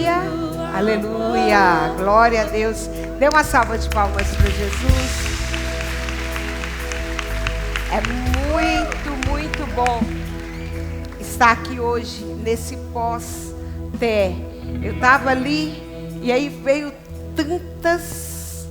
Aleluia, aleluia, glória a Deus. Dê uma salva de palmas para Jesus. É muito bom estar aqui hoje, nesse pós-té. Eu estava ali e aí veio tantas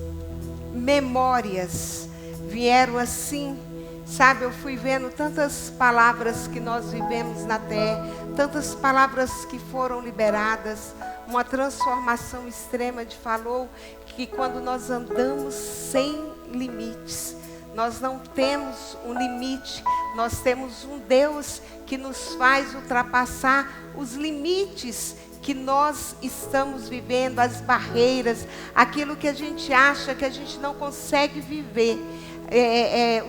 memórias, vieram assim, sabe? Eu fui vendo tantas palavras que nós vivemos na terra, tantas palavras que foram liberadas, uma transformação extrema de falou que quando nós andamos sem limites, nós não temos um limite, nós temos um Deus que nos faz ultrapassar os limites que nós estamos vivendo, as barreiras, aquilo que a gente acha que a gente não consegue viver,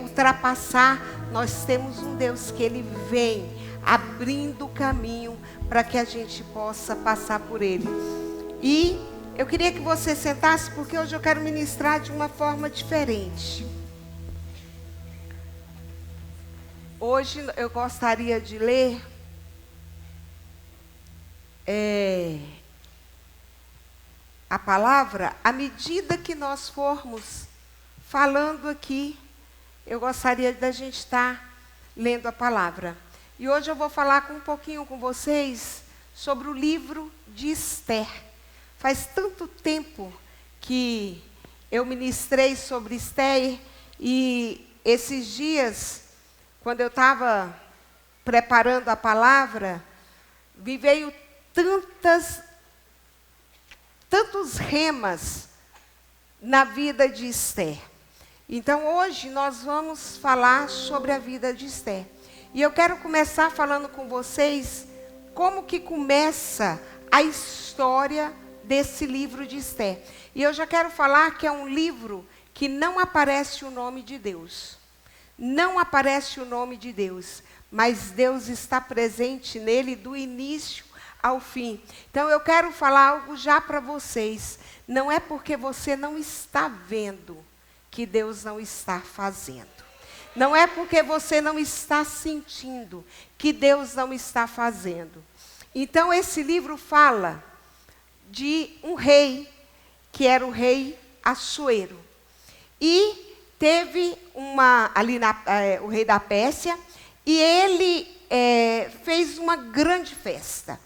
ultrapassar. Nós temos um Deus que Ele vem abrindo o caminho para que a gente possa passar por ele. E eu queria que você sentasse, porque hoje eu quero ministrar de uma forma diferente. Hoje eu gostaria de ler a palavra, à medida que nós formos falando aqui, eu gostaria da gente estar lendo a palavra. E hoje eu vou falar um pouquinho com vocês sobre o livro de Esther. Faz tanto tempo que eu ministrei sobre Esther e esses dias, quando eu estava preparando a palavra, me veio tantos remas na vida de Esther. Então hoje nós vamos falar sobre a vida de Esther. E eu quero começar falando com vocês como que começa a história desse livro de Esther. E eu já quero falar que é um livro que não aparece o nome de Deus. Não aparece o nome de Deus, mas Deus está presente nele do início ao fim. Então eu quero falar algo já para vocês. Não é porque você não está vendo que Deus não está fazendo. Não é porque você não está sentindo que Deus não está fazendo. Então esse livro fala de um rei, que era o rei Assuero. E teve o rei da Pérsia, e ele fez uma grande festa.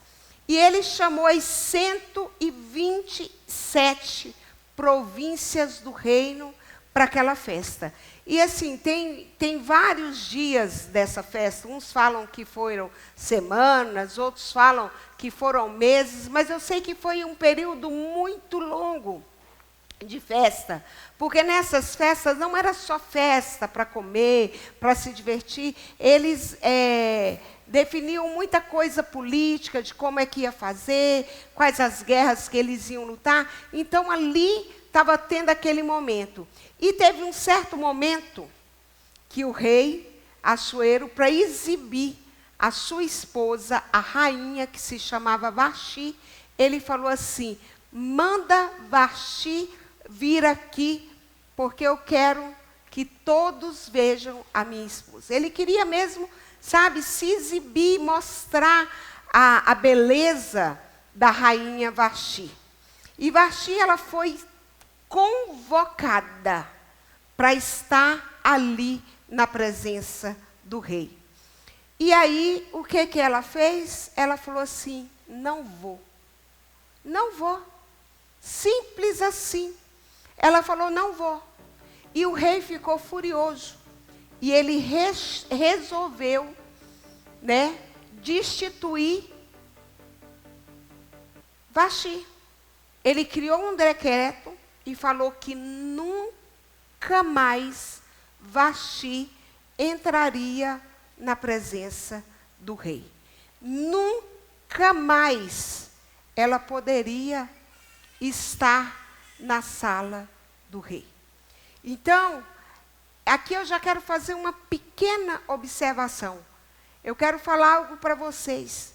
E ele chamou as 127 províncias do reino para aquela festa. E assim, tem vários dias dessa festa. Uns falam que foram semanas, outros falam que foram meses, mas eu sei que foi um período muito longo de festa, porque nessas festas não era só festa para comer, para se divertir, eles definiam muita coisa política, de como é que ia fazer, quais as guerras que eles iam lutar. Então ali estava tendo aquele momento. E teve um certo momento que o rei Assuero, para exibir a sua esposa, a rainha que se chamava Vasti, ele falou assim: manda Vasti vir aqui, porque eu quero que todos vejam a minha esposa. Ele queria mesmo, sabe, se exibir, mostrar a beleza da rainha Vasti. E Vasti, ela foi convocada para estar ali na presença do rei. E aí, o que ela fez? Ela falou assim: não vou. Não vou. Simples assim. Ela falou: não vou. E o rei ficou furioso. E ele resolveu, destituir Vasti. Ele criou um decreto e falou que nunca mais Vasti entraria na presença do rei. Nunca mais ela poderia estar na sala do rei. Então, aqui eu já quero fazer uma pequena observação. Eu quero falar algo para vocês,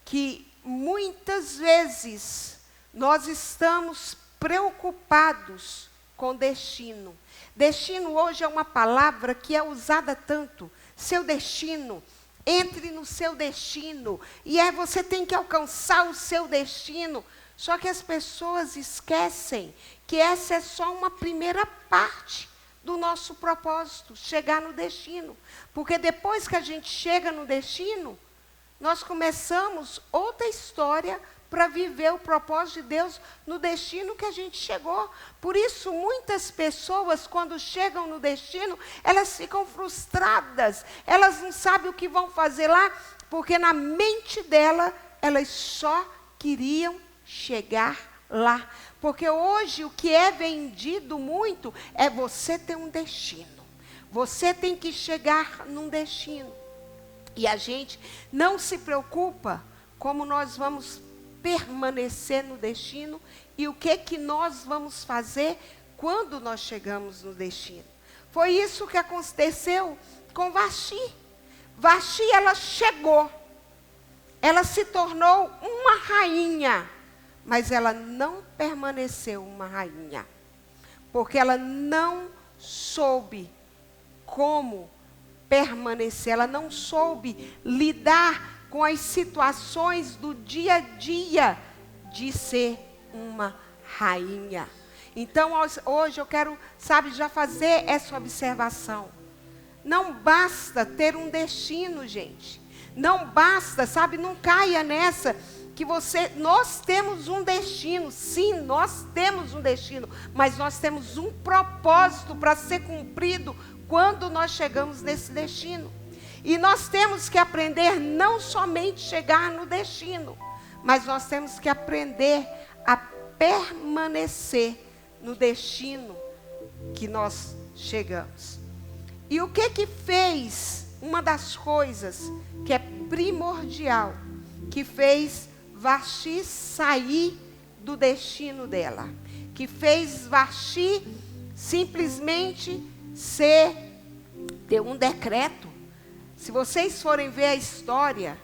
que muitas vezes nós estamos preocupados com destino. Destino hoje é uma palavra que é usada tanto. Seu destino entre no seu destino. E você tem que alcançar o seu destino. Só que as pessoas esquecem que essa é só uma primeira parte do nosso propósito, chegar no destino. Porque depois que a gente chega no destino, nós começamos outra história para viver o propósito de Deus no destino que a gente chegou. Por isso, muitas pessoas, quando chegam no destino, elas ficam frustradas. Elas não sabem o que vão fazer lá, porque na mente dela, elas só queriam chegar lá. Porque hoje o que é vendido muito é você ter um destino. Você tem que chegar num destino. E a gente não se preocupa como nós vamos permanecer no destino e o que nós vamos fazer quando nós chegamos no destino. Foi isso que aconteceu com Vasti. Vasti, ela chegou. Ela se tornou uma rainha. Mas ela não permaneceu uma rainha. Porque ela não soube como permanecer. Ela não soube lidar com as situações do dia a dia de ser uma rainha. Então, hoje eu quero, já fazer essa observação. Não basta ter um destino, gente. Não basta, não caia nessa que nós temos um destino. Sim, nós temos um destino, mas nós temos um propósito para ser cumprido quando nós chegamos nesse destino. E nós temos que aprender não somente chegar no destino, mas nós temos que aprender a permanecer no destino que nós chegamos. E o que fez, uma das coisas que é primordial, que fez Vasti sair do destino dela, que fez Vasti simplesmente ter um decreto. Se vocês forem ver a história,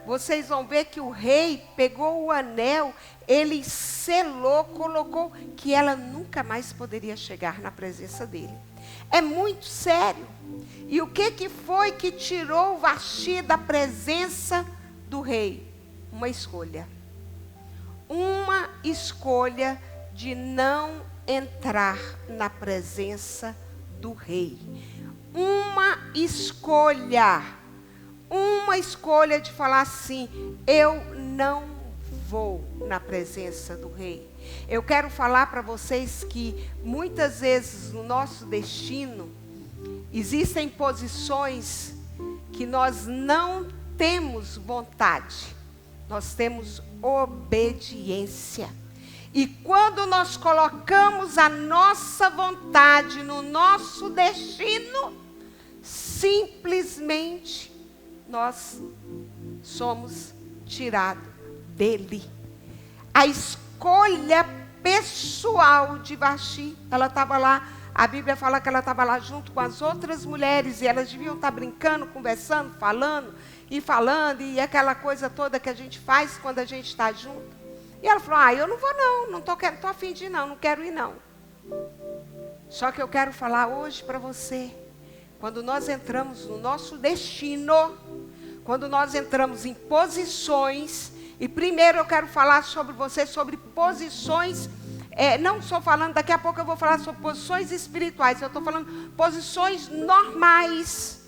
vocês vão ver que o rei pegou o anel, ele selou, colocou que ela nunca mais poderia chegar na presença dele. É muito sério. E o que foi que tirou Vasti da presença do rei? Uma escolha. Uma escolha de não entrar na presença do rei. Uma escolha de falar assim: eu não vou na presença do rei. Eu quero falar para vocês que muitas vezes no nosso destino existem posições que nós não temos vontade, nós temos obediência. E quando nós colocamos a nossa vontade no nosso destino, simplesmente nós somos tirados dele. A escolha pessoal de Vasti, ela estava lá, a Bíblia fala que ela estava lá junto com as outras mulheres, e elas deviam estar brincando, conversando, falando, e aquela coisa toda que a gente faz quando a gente está junto. E ela falou: eu não vou não estou a fim de ir não quero ir não. Só que eu quero falar hoje para você, quando nós entramos no nosso destino, quando nós entramos em posições, e primeiro eu quero falar sobre você, sobre posições, não estou falando, daqui a pouco eu vou falar sobre posições espirituais, eu estou falando posições normais.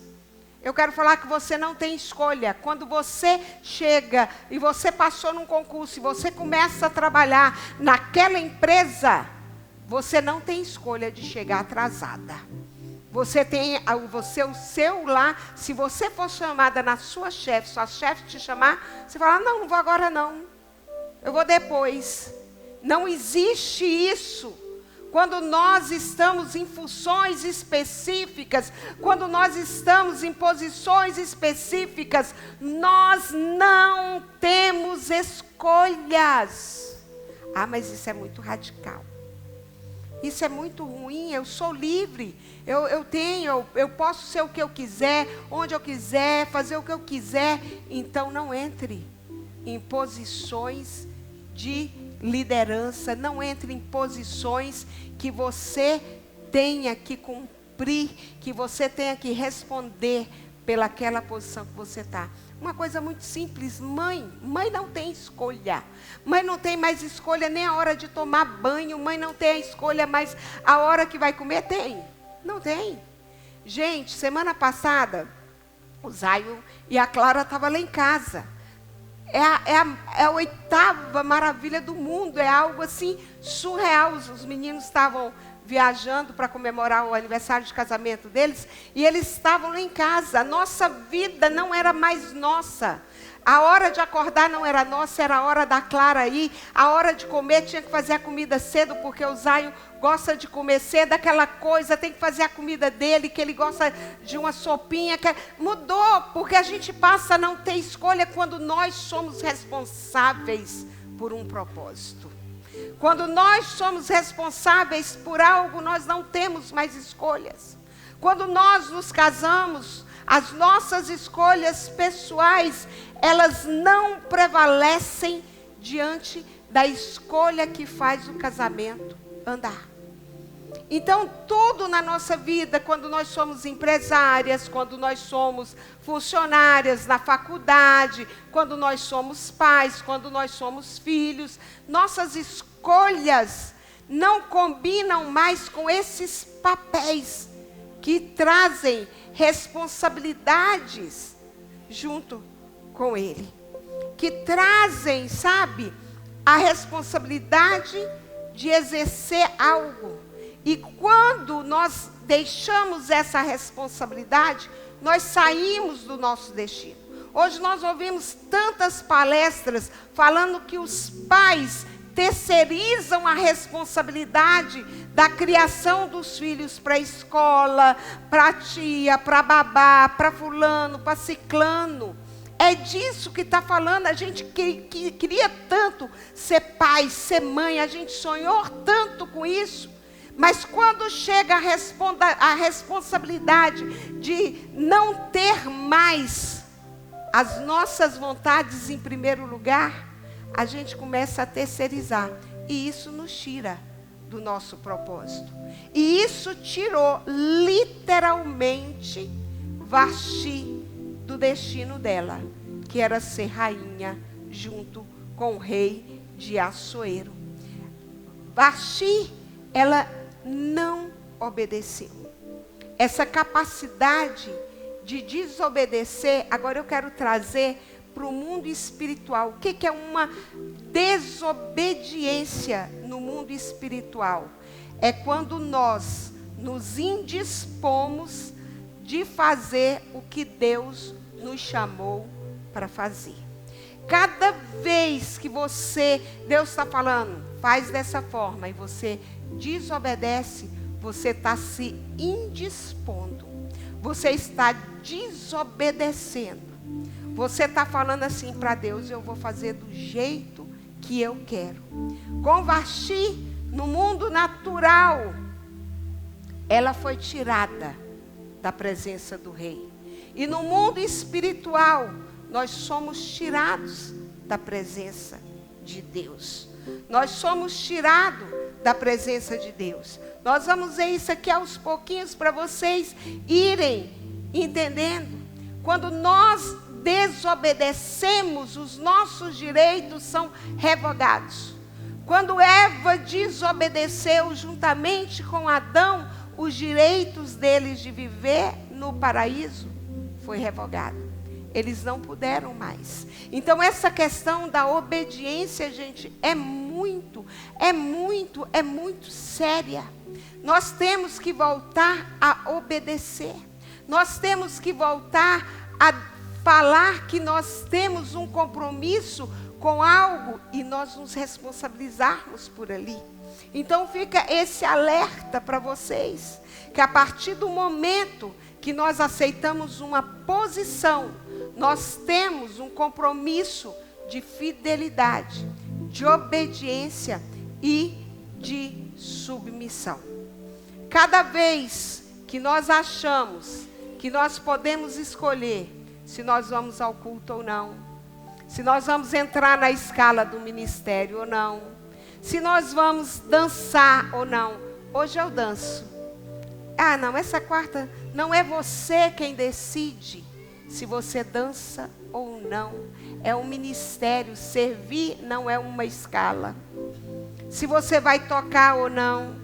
Eu quero falar que você não tem escolha. Quando você chega e você passou num concurso e você começa a trabalhar naquela empresa, você não tem escolha de chegar atrasada. Você tem o seu lá, se você for chamada na sua chefe te chamar, você fala: não vou agora não, eu vou depois. Não existe isso. Quando nós estamos em funções específicas, quando nós estamos em posições específicas, nós não temos escolhas. Mas isso é muito radical. Isso é muito ruim. Eu sou livre. Eu posso ser o que eu quiser, onde eu quiser, fazer o que eu quiser. Então não entre em posições de liderança, não entre em posições que você tenha que cumprir, que você tenha que responder pelaquela posição que você está. Uma coisa muito simples, mãe não tem escolha. Mãe não tem mais escolha nem a hora de tomar banho. Mãe não tem a escolha mais a hora que vai comer. Tem? Não tem. Gente, semana passada, o Zaio e a Clara estavam lá em casa. É a 8ª maravilha do mundo. É algo assim surreal. Os meninos estavam viajando para comemorar o aniversário de casamento deles, e eles estavam lá em casa. A nossa vida não era mais nossa. A hora de acordar não era nossa, era a hora da Clara ir. A hora de comer tinha que fazer a comida cedo, porque o Zaio gosta de comer cedo, aquela coisa, tem que fazer a comida dele, que ele gosta de uma sopinha. Mudou, porque a gente passa a não ter escolha quando nós somos responsáveis por um propósito. Quando nós somos responsáveis por algo, nós não temos mais escolhas. Quando nós nos casamos, as nossas escolhas pessoais, elas não prevalecem diante da escolha que faz o casamento andar. Então, tudo na nossa vida, quando nós somos empresárias, quando nós somos funcionárias na faculdade, quando nós somos pais, quando nós somos filhos, nossas escolhas não combinam mais com esses papéis que trazem responsabilidades junto com ele. Que trazem, sabe, a responsabilidade de exercer algo. E quando nós deixamos essa responsabilidade, nós saímos do nosso destino. Hoje nós ouvimos tantas palestras falando que os pais terceirizam a responsabilidade da criação dos filhos para a escola, para a tia, para a babá, para fulano, para ciclano. É disso que está falando. A gente que queria tanto ser pai, ser mãe, a gente sonhou tanto com isso. Mas quando chega a responsabilidade de não ter mais as nossas vontades em primeiro lugar, a gente começa a terceirizar. E isso nos tira do nosso propósito. E isso tirou literalmente Vasti do destino dela, que era ser rainha junto com o rei de Assuero. Vasti, ela não obedeceu. Essa capacidade de desobedecer, agora eu quero trazer para o mundo espiritual. O que é uma desobediência no mundo espiritual? É quando nós nos indispomos de fazer o que Deus nos chamou para fazer. Cada vez que Deus está falando, faz dessa forma, e você desobedece, você está se indispondo. Você está desobedecendo. Você está falando assim para Deus: eu vou fazer do jeito que eu quero. Com Vasti, no mundo natural, ela foi tirada da presença do rei. E no mundo espiritual, nós somos tirados da presença de Deus. Nós somos tirados da presença de Deus. Nós vamos ver isso aqui aos pouquinhos para vocês irem entendendo. Quando nós desobedecemos, os nossos direitos são revogados. Quando Eva desobedeceu juntamente com Adão, os direitos deles de viver no paraíso foi revogado. Eles não puderam mais. Então essa questão da obediência, gente, é muito séria. Nós temos que voltar a obedecer. Nós temos que voltar a falar que nós temos um compromisso com algo e nós nos responsabilizarmos por ali. Então fica esse alerta para vocês, que a partir do momento que nós aceitamos uma posição, nós temos um compromisso de fidelidade, de obediência e de submissão. Cada vez que nós achamos que nós podemos escolher se nós vamos ao culto ou não, se nós vamos entrar na escala do ministério ou não, se nós vamos dançar ou não. Hoje eu danço. Ah, não, essa quarta não é você quem decide. se você dança ou não. É um ministério. Servir não é uma escala. Se você vai tocar ou não.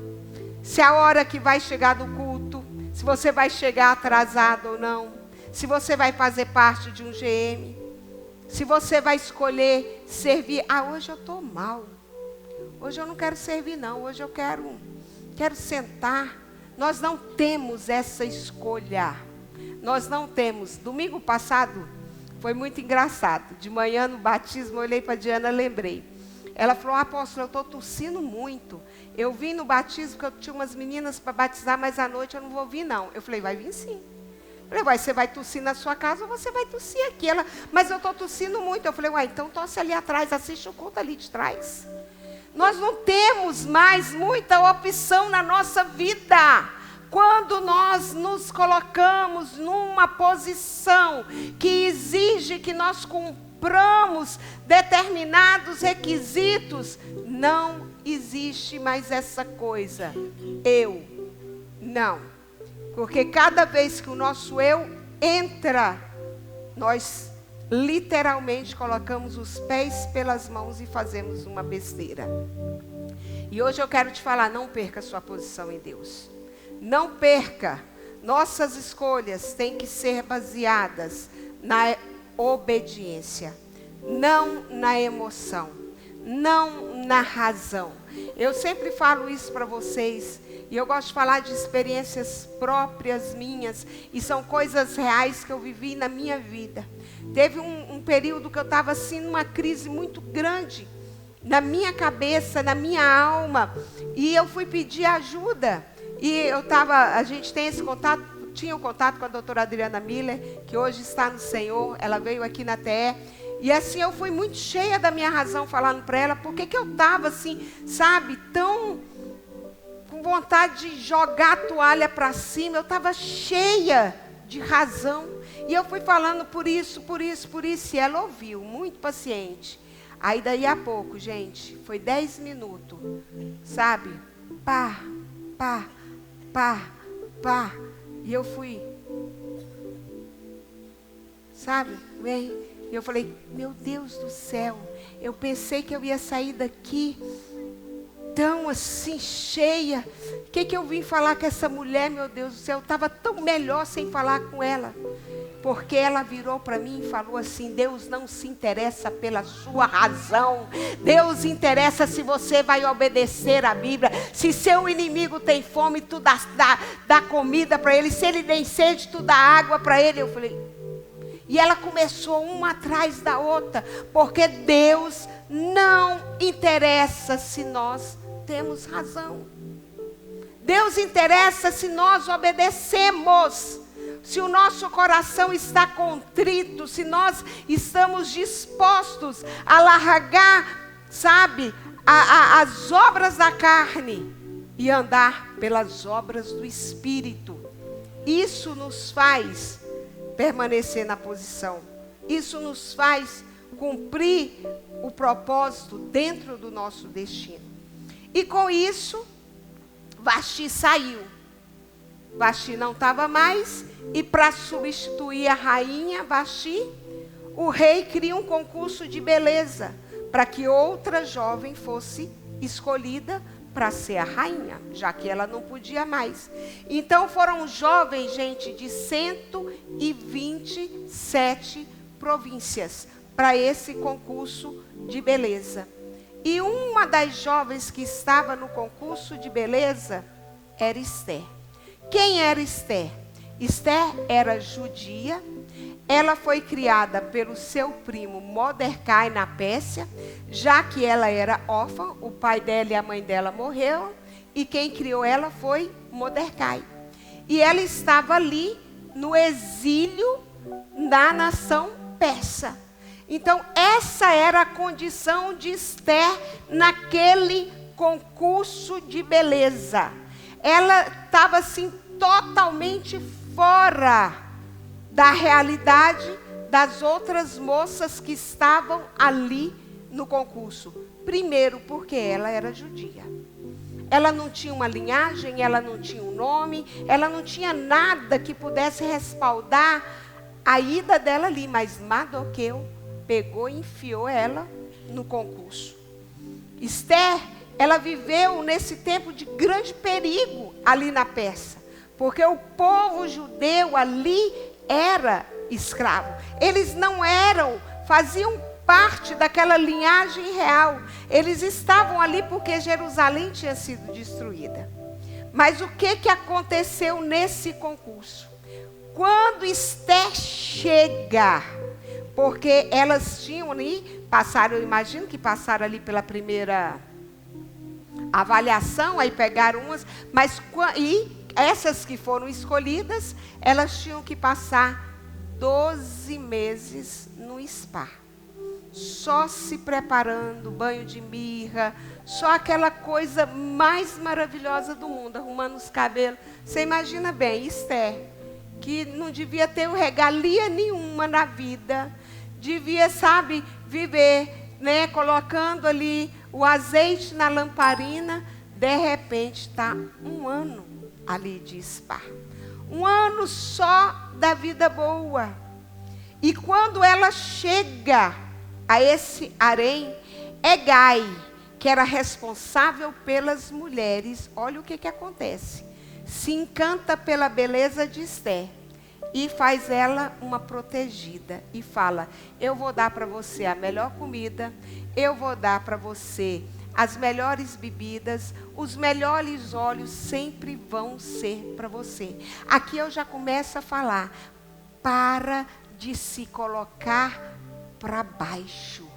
Se a hora que vai chegar do culto. Se você vai chegar atrasado ou não. Se você vai fazer parte de um GM. Se você vai escolher servir. Ah, hoje eu estou mal. Hoje eu não quero servir não. Hoje eu quero sentar. Nós não temos essa escolha. Nós não temos. Domingo passado foi muito engraçado. De manhã no batismo eu olhei para a Diana, lembrei. Ela falou, apóstolo, eu estou tossindo muito. Eu vim no batismo porque eu tinha umas meninas para batizar, mas à noite eu não vou vir não. Eu falei, vai vir sim. Eu falei, você vai tossir na sua casa ou você vai tossir aqui? Ela, mas eu estou tossindo muito. Eu falei, então tosse ali atrás, assiste o culto ali de trás. Nós não temos mais muita opção na nossa vida. Quando nós nos colocamos numa posição que exige que nós cumpramos determinados requisitos, não existe mais essa coisa. Eu, não. Porque cada vez que o nosso eu entra, nós literalmente colocamos os pés pelas mãos e fazemos uma besteira. E hoje eu quero te falar, não perca a sua posição em Deus. Não perca. Nossas escolhas têm que ser baseadas na obediência, não na emoção, não na razão. Eu sempre falo isso para vocês, e eu gosto de falar de experiências próprias minhas, e são coisas reais que eu vivi na minha vida. Teve um período que eu estava assim numa crise muito grande, na minha cabeça, na minha alma, e eu fui pedir ajuda. E a gente tem esse contato, tinha um contato com a doutora Adriana Miller, que hoje está no Senhor, ela veio aqui na TE, e assim eu fui muito cheia da minha razão falando para ela, porque que eu estava assim, sabe, tão com vontade de jogar a toalha para cima, eu estava cheia de razão, e eu fui falando por isso, e ela ouviu, muito paciente. Aí daí a pouco, gente, foi 10 minutos, sabe, pá, e eu fui, sabe, bem, e eu falei, meu Deus do céu, eu pensei que eu ia sair daqui tão assim, cheia. O que eu vim falar com essa mulher, meu Deus do céu? Eu estava tão melhor sem falar com ela. Porque ela virou para mim e falou assim, Deus não se interessa pela sua razão. Deus interessa se você vai obedecer a Bíblia. Se seu inimigo tem fome, tu dá comida para ele. Se ele tem sede, tu dá água para ele. Eu falei... E ela começou uma atrás da outra. Porque Deus não interessa se nós temos razão. Deus interessa se nós obedecemos. Se o nosso coração está contrito, se nós estamos dispostos a largar, sabe, as obras da carne e andar pelas obras do Espírito. Isso nos faz permanecer na posição. Isso nos faz cumprir o propósito dentro do nosso destino. E com isso, Vasti saiu. Vasti não estava mais, e para substituir a rainha Vasti, o rei cria um concurso de beleza, para que outra jovem fosse escolhida para ser a rainha, já que ela não podia mais. Então foram jovens, gente, de 127 províncias, para esse concurso de beleza. E uma das jovens que estava no concurso de beleza era Esther. Quem era Esther? Esther era judia, ela foi criada pelo seu primo Mordecai na Pérsia, já que ela era órfã, o pai dela e a mãe dela morreram, e quem criou ela foi Mordecai. E ela estava ali no exílio da nação persa. Então essa era a condição de Esther naquele concurso de beleza. Ela estava assim totalmente fora da realidade das outras moças que estavam ali no concurso. Primeiro, porque ela era judia. Ela não tinha uma linhagem, ela não tinha um nome, ela não tinha nada que pudesse respaldar a ida dela ali, mas Mardoqueu pegou e enfiou ela no concurso. Esther, ela viveu nesse tempo de grande perigo ali na Pérsia, porque o povo judeu ali era escravo. Eles não eram, faziam parte daquela linhagem real. Eles estavam ali porque Jerusalém tinha sido destruída. Mas o que aconteceu nesse concurso? Quando Esther chega, porque elas tinham ali, passaram, eu imagino que passaram ali pela primeira avaliação, aí pegaram umas, mas e essas que foram escolhidas, elas tinham que passar 12 meses no spa. Só se preparando, banho de mirra, só aquela coisa mais maravilhosa do mundo, arrumando os cabelos. Você imagina bem, Esther, que não devia ter regalia nenhuma na vida, devia, sabe, viver, né, colocando ali o azeite na lamparina, de repente está um ano ali de spa. Um ano só da vida boa. E quando ela chega a esse harém, Hegai, que era responsável pelas mulheres, olha o que acontece. Se encanta pela beleza de Esther e faz ela uma protegida. E fala, eu vou dar para você a melhor comida, eu vou dar para você as melhores bebidas, os melhores óleos sempre vão ser para você. Aqui eu já começo a falar, para de se colocar para baixo.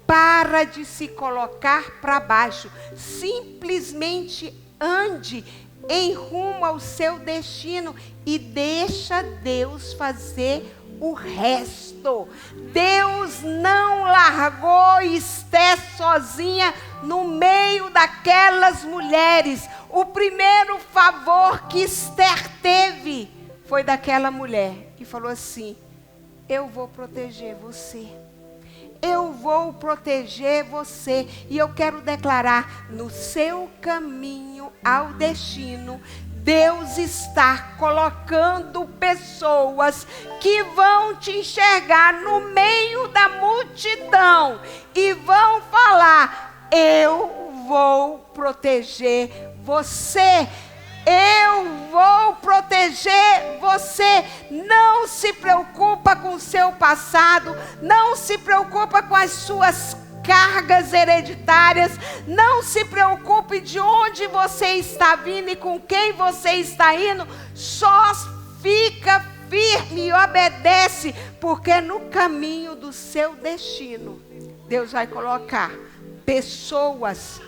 Para de se colocar para baixo. Simplesmente ande em rumo ao seu destino e deixa Deus fazer o resto. Deus não largou Esther sozinha no meio daquelas mulheres. O primeiro favor que Esther teve foi daquela mulher que falou assim, eu vou proteger você. Eu vou proteger você. E eu quero declarar, no seu caminho ao destino, Deus está colocando pessoas que vão te enxergar no meio da multidão e vão falar, eu vou proteger você. Eu vou proteger você. Não se preocupa com o seu passado, não se preocupa com as suas cargas hereditárias, não se preocupe de onde você está vindo e com quem você está indo, só fica firme e obedece, porque no caminho do seu destino, Deus vai colocar pessoas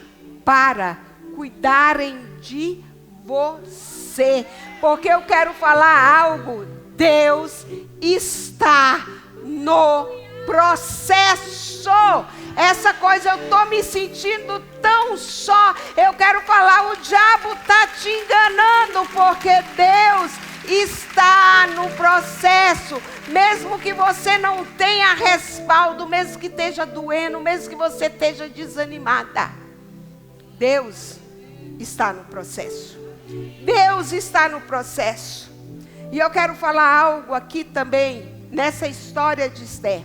para cuidarem de você, porque eu quero falar algo, Deus está no processo. Essa coisa eu estou me sentindo tão só, eu quero falar, o diabo está te enganando, porque Deus está no processo, mesmo que você não tenha respaldo, mesmo que esteja doendo, mesmo que você esteja desanimada, Deus está no processo. Deus está no processo. E eu quero falar algo aqui também, nessa história de Esther.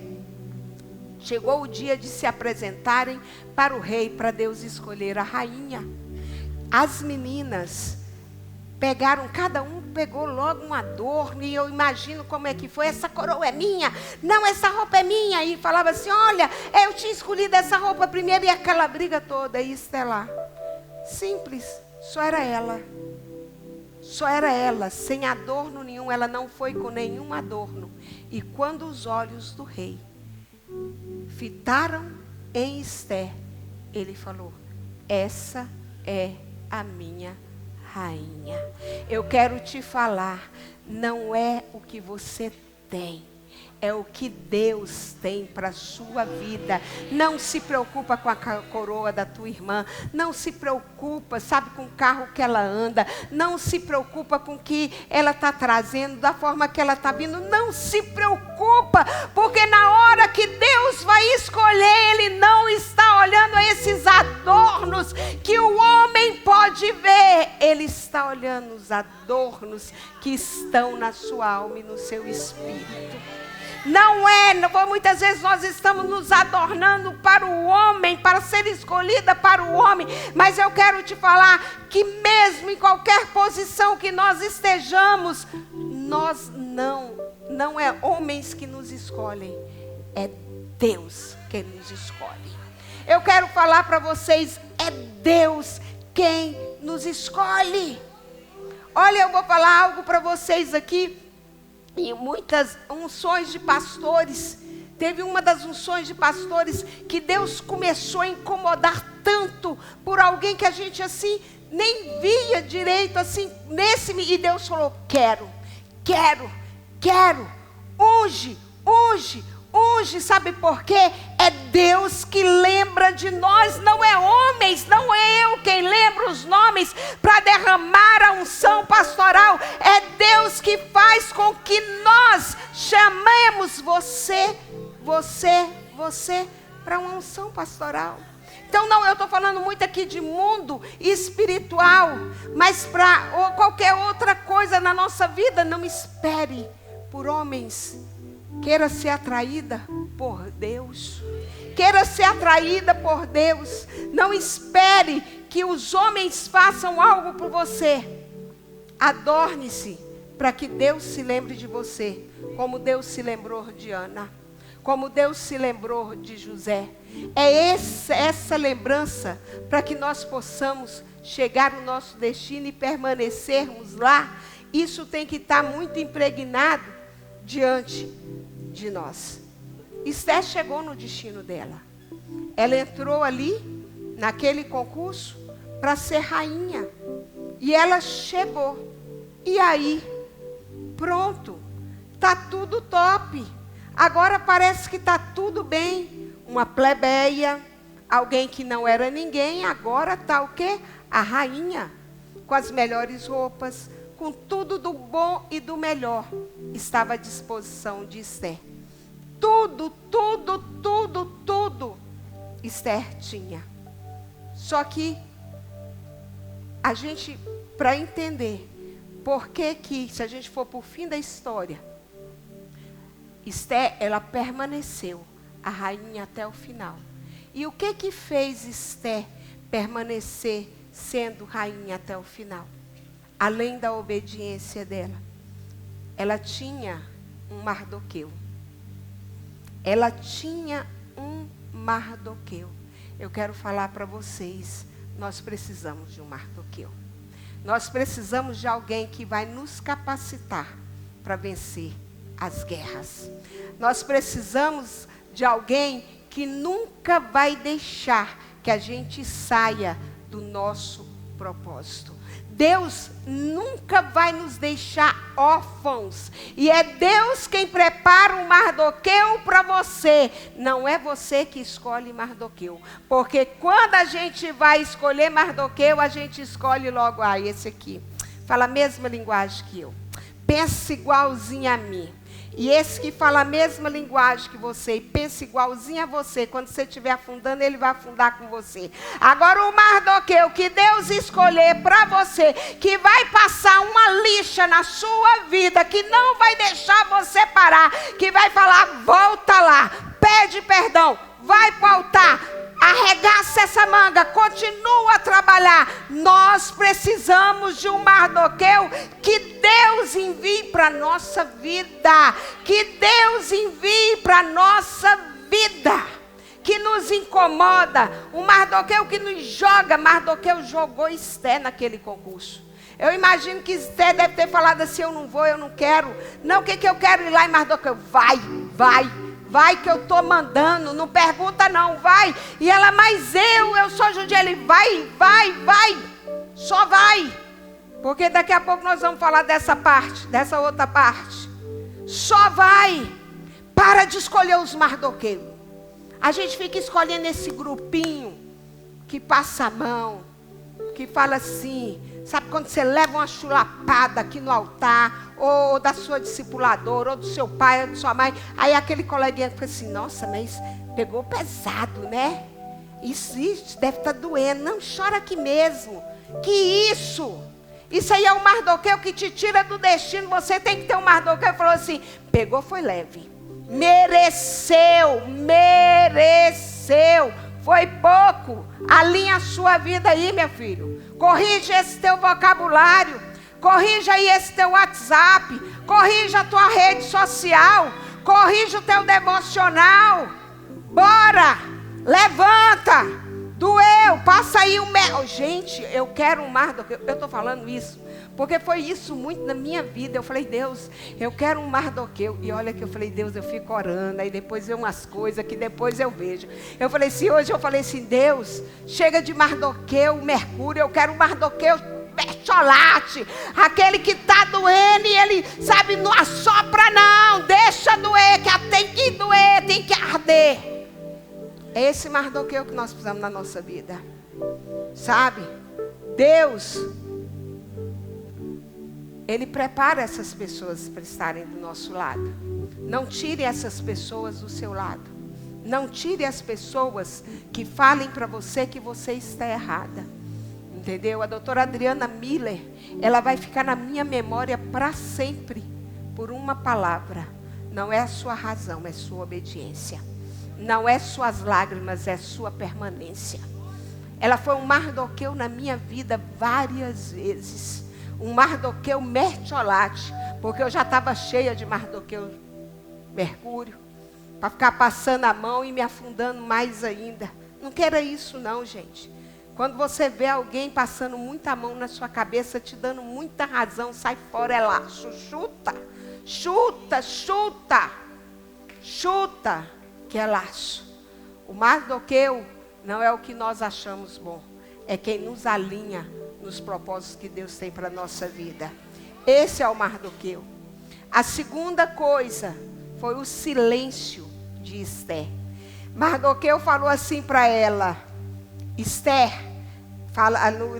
Chegou o dia de se apresentarem para o rei, para Deus escolher a rainha. As meninas pegaram, cada um pegou logo um adorno, e eu imagino como é que foi, essa coroa é minha, não, essa roupa é minha, e falava assim, olha, eu tinha escolhido essa roupa primeiro, e aquela briga toda, e Esther lá, simples, só era ela, sem adorno nenhum, ela não foi com nenhum adorno, e quando os olhos do rei fitaram em Esther, ele falou, essa é a minha rainha. Eu quero te falar, não é o que você tem, é o que Deus tem para a sua vida. Não se preocupa com a coroa da tua irmã, não se preocupa, sabe, com o carro que ela anda, não se preocupa com o que ela está trazendo, da forma que ela está vindo, não se preocupa, porque na hora que Deus vai escolher, Ele não está olhando a esses adornos que o homem pode ver, Ele Ele está olhando os adornos que estão na sua alma e no seu espírito. Não é, muitas vezes nós estamos nos adornando para o homem, para ser escolhida para o homem, mas eu quero te falar que mesmo em qualquer posição que nós estejamos, nós não é homens que nos escolhem, é Deus que nos escolhe. Eu quero falar para vocês, é Deus quem nos escolhe. Olha, eu vou falar algo para vocês aqui. Em muitas unções de pastores, teve uma das unções de pastores que Deus começou a incomodar tanto por alguém que a gente assim nem via direito assim e Deus falou: quero, unge, sabe por quê? É Deus que lembra de nós, não é homens, não é eu quem lembra os nomes para derramar a unção pastoral, é Deus que faz com que nós chamemos você para uma unção pastoral. Então não, eu estou falando muito aqui de mundo espiritual, mas para qualquer outra coisa na nossa vida, não espere por homens. Queira ser atraída por Deus. Queira ser atraída por Deus. Não espere que os homens façam algo por você. Adorne-se para que Deus se lembre de você, como Deus se lembrou de Ana, como Deus se lembrou de José. É essa lembrança para que nós possamos chegar ao nosso destino e permanecermos lá. Isso tem que estar muito impregnado diante de nós. Esther chegou no destino dela. Ela entrou ali, naquele concurso, para ser rainha. E ela chegou. E aí, pronto, está tudo top. Agora parece que está tudo bem. Uma plebeia, alguém que não era ninguém, agora está o quê? A rainha, com as melhores roupas, com tudo do bom e do melhor, estava à disposição de Esther. Tudo Esther tinha. Só que a gente, para entender por que, se a gente for para o fim da história, Esther, ela permaneceu a rainha até o final. E o que fez Esther permanecer sendo rainha até o final? Além da obediência dela, ela tinha um Mardoqueu. Ela tinha um Mardoqueu. Eu quero falar para vocês, nós precisamos de um Mardoqueu. Nós precisamos de alguém que vai nos capacitar para vencer as guerras. Nós precisamos de alguém que nunca vai deixar que a gente saia do nosso propósito. Deus nunca vai nos deixar órfãos. E é Deus quem prepara o Mardoqueu para você. Não é você que escolhe Mardoqueu. Porque quando a gente vai escolher Mardoqueu, a gente escolhe logo, esse aqui fala a mesma linguagem que eu. Pensa igualzinho a mim. E esse que fala a mesma linguagem que você e pensa igualzinho a você, quando você estiver afundando, ele vai afundar com você. Agora o Mardoqueu que Deus escolher para você, que vai passar uma lixa na sua vida, que não vai deixar você parar, que vai falar: volta lá, pede perdão, vai para o altar, arregaça essa manga, continua a trabalhar. Nós precisamos de um Mardoqueu que Deus envie para a nossa vida. Que Deus envie para a nossa vida. Que nos incomoda. O Mardoqueu que nos joga. Mardoqueu jogou Esther naquele concurso. Eu imagino que Esther deve ter falado assim: eu não vou, eu não quero. Não, o que eu quero ir lá em Mardoqueu? Vai que eu estou mandando, não pergunta não, vai. E ela: mas eu sou judia. Ele: vai, só vai. Porque daqui a pouco nós vamos falar dessa outra parte. Só vai. Para de escolher os Mardoqueu. A gente fica escolhendo esse grupinho que passa a mão, que fala assim, sabe quando você leva uma chulapada aqui no altar, ou da sua discipuladora, ou do seu pai, ou da sua mãe, aí aquele coleguinha fica assim: nossa, mas pegou pesado, né? Isso deve estar doendo. Não, chora aqui mesmo. Que isso? Isso aí é o Mardoqueu que te tira do destino. Você tem que ter um Mardoqueu. Ele falou assim, pegou, foi leve. Mereceu, mereceu. Foi pouco. Alinha a sua vida aí, meu filho. Corrige esse teu vocabulário. Corrija aí esse teu WhatsApp. Corrija a tua rede social. Corrija o teu devocional. Bora. Levanta. Doeu. Passa aí gente, eu quero um Mardoqueu. Eu estou falando isso porque foi isso muito na minha vida. Eu falei, Deus, eu quero um Mardoqueu. E olha que eu falei, Deus, eu fico orando. Aí depois vem umas coisas que depois eu vejo. Eu falei assim, hoje eu falei assim, Deus, chega de Mardoqueu, Mercúrio. Eu quero um Mardoqueu Bertolate. Aquele que está doendo e ele, sabe, não assopra não. Deixa doer, que tem que doer, tem que arder. É esse Mardoqueu que nós precisamos na nossa vida. Sabe? Deus, Ele prepara essas pessoas para estarem do nosso lado. Não tire essas pessoas do seu lado. Não tire as pessoas que falem para você que você está errada. Entendeu? A doutora Adriana Miller, ela vai ficar na minha memória para sempre. Por uma palavra. Não é a sua razão, é sua obediência. Não é suas lágrimas, é sua permanência. Ela foi um Mardoqueu na minha vida várias vezes. Um Mardoqueu Mertiolate, porque eu já estava cheia de Mardoqueu Mercúrio, para ficar passando a mão e me afundando mais ainda. Não queira isso não, gente. Quando você vê alguém passando muita mão na sua cabeça, te dando muita razão, sai fora, é laço. Chuta, chuta, chuta, chuta, que é laço. O Mardoqueu não é o que nós achamos bom, é quem nos alinha nos propósitos que Deus tem para a nossa vida. Esse é o Mardoqueu. A segunda coisa foi o silêncio de Esther. Mardoqueu falou assim para ela, Esther,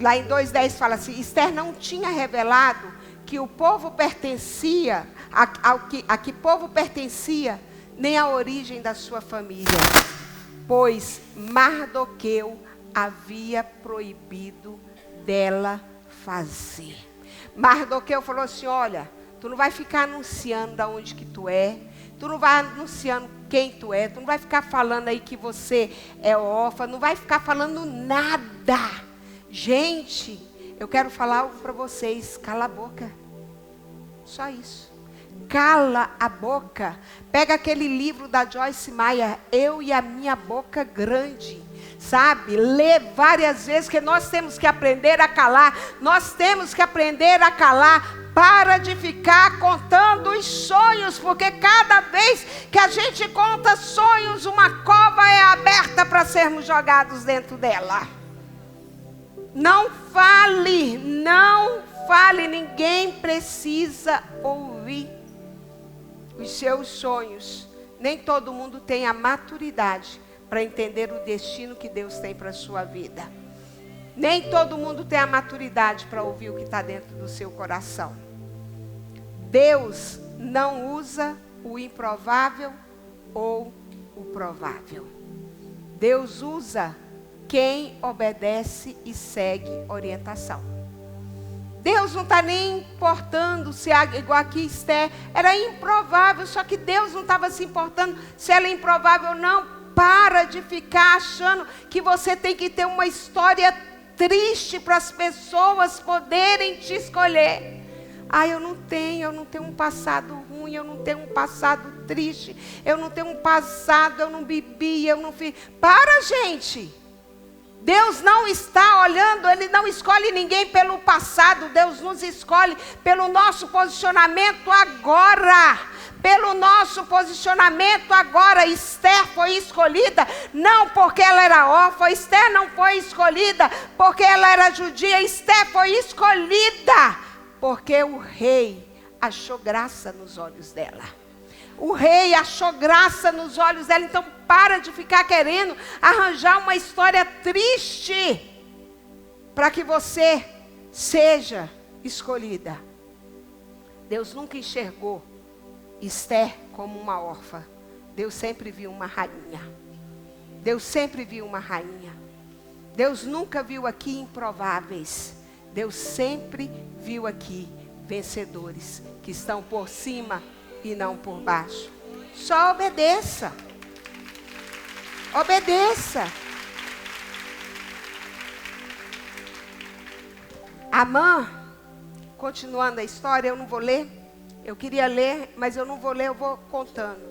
lá em 2:10 fala assim, Esther não tinha revelado que o povo pertencia, a que povo pertencia, nem a origem da sua família, pois Mardoqueu havia proibido dela fazer. Mardoqueu falou assim, olha, tu não vai ficar anunciando de onde que tu é, tu não vai anunciando quem tu é, tu não vai ficar falando aí que você é órfã, não vai ficar falando nada. Gente, eu quero falar algo para vocês, cala a boca. Só isso. Cala a boca. Pega aquele livro da Joyce Meyer, Eu e a Minha Boca Grande. Sabe? Lê várias vezes, que nós temos que aprender a calar. Nós temos que aprender a calar. Para de ficar contando os sonhos, porque cada vez que a gente conta sonhos, uma cova é aberta para sermos jogados dentro dela. Não fale, não fale, ninguém precisa ouvir os seus sonhos. Nem todo mundo tem a maturidade para entender o destino que Deus tem para a sua vida. Nem todo mundo tem a maturidade para ouvir o que está dentro do seu coração. Deus não usa o improvável ou o provável. Deus usa quem obedece e segue orientação. Deus não está nem importando se igual aqui Esther, era improvável, só que Deus não estava se importando se ela é improvável ou não. Para de ficar achando que você tem que ter uma história triste para as pessoas poderem te escolher. Ah, eu não tenho um passado ruim, eu não tenho um passado triste, eu não tenho um passado, eu não bebi, eu não fiz. Para, gente! Deus não está olhando, Ele não escolhe ninguém pelo passado, Deus nos escolhe pelo nosso posicionamento agora. Pelo nosso posicionamento agora. Esther foi escolhida não porque ela era órfã, Esther não foi escolhida porque ela era judia, Esther foi escolhida porque o rei achou graça nos olhos dela. O rei achou graça nos olhos dela. Então para de ficar querendo arranjar uma história triste para que você seja escolhida. Deus nunca enxergou Esther como uma órfã. Deus sempre viu uma rainha. Deus sempre viu uma rainha. Deus nunca viu aqui improváveis. Deus sempre viu aqui vencedores que estão por cima e não por baixo. Só obedeça. Obedeça. Amã, continuando a história, eu não vou ler. Eu queria ler, mas eu não vou ler, eu vou contando.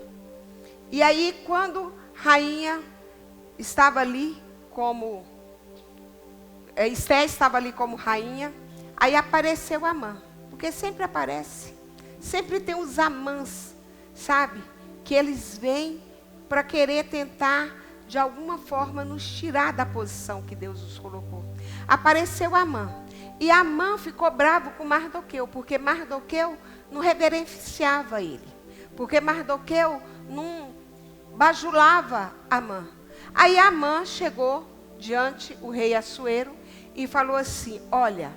E aí, quando rainha estava ali como... Esté estava ali como rainha, aí apareceu Amã. Porque sempre aparece. Sempre tem os Amãs, sabe? Que eles vêm para querer tentar, de alguma forma, nos tirar da posição que Deus nos colocou. Apareceu Amã. E Amã ficou bravo com Mardoqueu, porque Mardoqueu não reverenciava ele. Porque Mardoqueu não bajulava Amã. Aí Amã chegou diante o rei Assuero e falou assim: olha,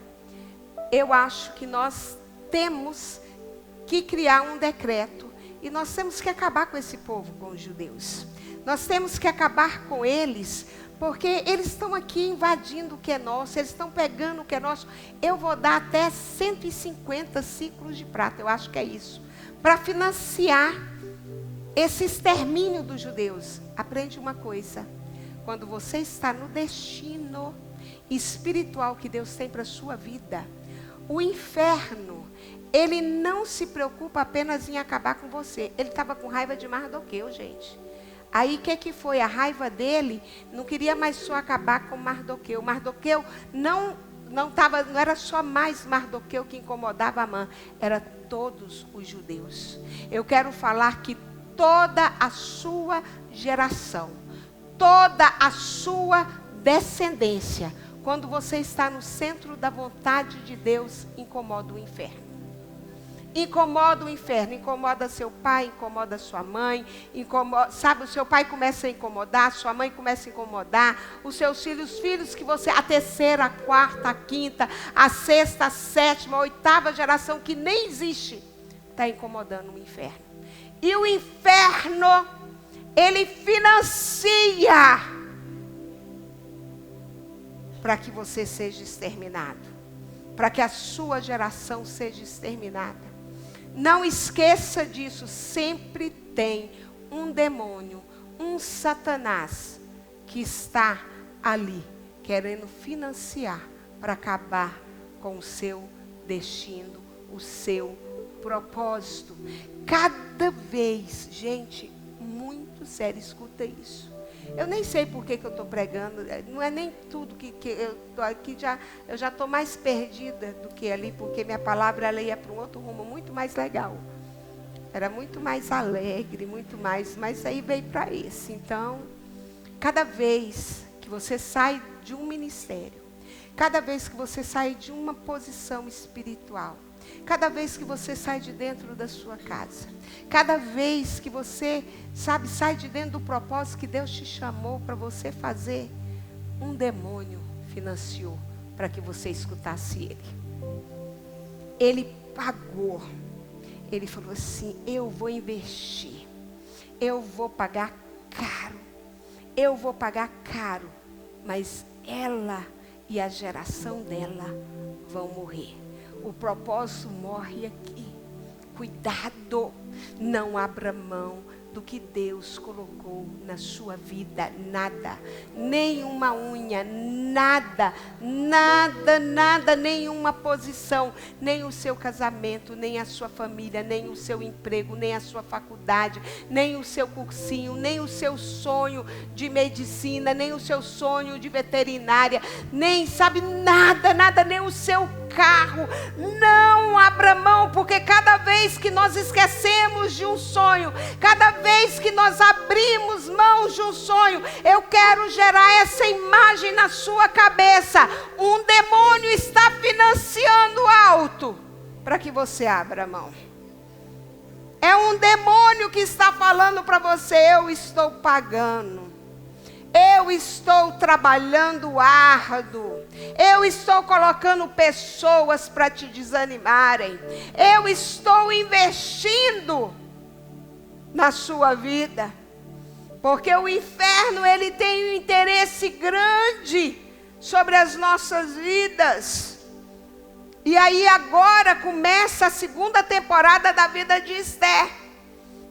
eu acho que nós temos que criar um decreto e nós temos que acabar com esse povo, com os judeus. Nós temos que acabar com eles, porque eles estão aqui invadindo o que é nosso, eles estão pegando o que é nosso. Eu vou dar até 150 ciclos de prata, eu acho que é isso, para financiar esse extermínio dos judeus. Aprende uma coisa: quando você está no destino espiritual que Deus tem para a sua vida, o inferno, ele não se preocupa apenas em acabar com você. Ele estava com raiva de Mardoqueu, gente. Aí o que foi? A raiva dele não queria mais só acabar com Mardoqueu. Mardoqueu não era só mais Mardoqueu que incomodava Amã, era todos os judeus. Eu quero falar que toda a sua geração, toda a sua descendência, quando você está no centro da vontade de Deus, incomoda o inferno. Incomoda o inferno, incomoda seu pai, incomoda sua mãe, sabe, o seu pai começa a incomodar, sua mãe começa a incomodar, os seus filhos, que você, a terceira, a quarta, a quinta, a sexta, a sétima, a oitava geração que nem existe, está incomodando o inferno. E o inferno, ele financia para que você seja exterminado, para que a sua geração seja exterminada. Não esqueça disso, sempre tem um demônio, um Satanás que está ali, querendo financiar para acabar com o seu destino, o seu propósito. Cada vez, gente, muito sério, escuta isso. Eu nem sei por que eu estou pregando, não é nem tudo que eu estou aqui, eu já estou mais perdida do que ali, porque minha palavra ela ia para um outro rumo muito mais legal. Era muito mais alegre, muito mais, mas aí veio para esse. Então, cada vez que você sai de um ministério, cada vez que você sai de uma posição espiritual, cada vez que você sai de dentro da sua casa, cada vez que você, sabe, sai de dentro do propósito que Deus te chamou para você fazer, um demônio financiou para que você escutasse ele. Ele pagou. Ele falou assim: eu vou investir, eu vou pagar caro, eu vou pagar caro, mas ela e a geração dela vão morrer. O propósito morre aqui. Cuidado, não abra mão do que Deus colocou na sua vida. Nada, nenhuma unha, nada, nenhuma posição, nem o seu casamento, nem a sua família, nem o seu emprego, nem a sua faculdade, nem o seu cursinho, nem o seu sonho de medicina, nem o seu sonho de veterinária, nem, sabe, nada, nem o seu carro. Não abra mão, porque cada vez que nós esquecemos de um sonho, cada vez que nós abrimos mão de um sonho, eu quero gerar essa imagem na sua cabeça: um demônio está financiando alto para que você abra mão. É um demônio que está falando para você: eu estou pagando, eu estou trabalhando árduo, eu estou colocando pessoas para te desanimarem, eu estou investindo na sua vida, porque o inferno ele tem um interesse grande sobre as nossas vidas. E aí agora começa a segunda temporada da vida de Esther.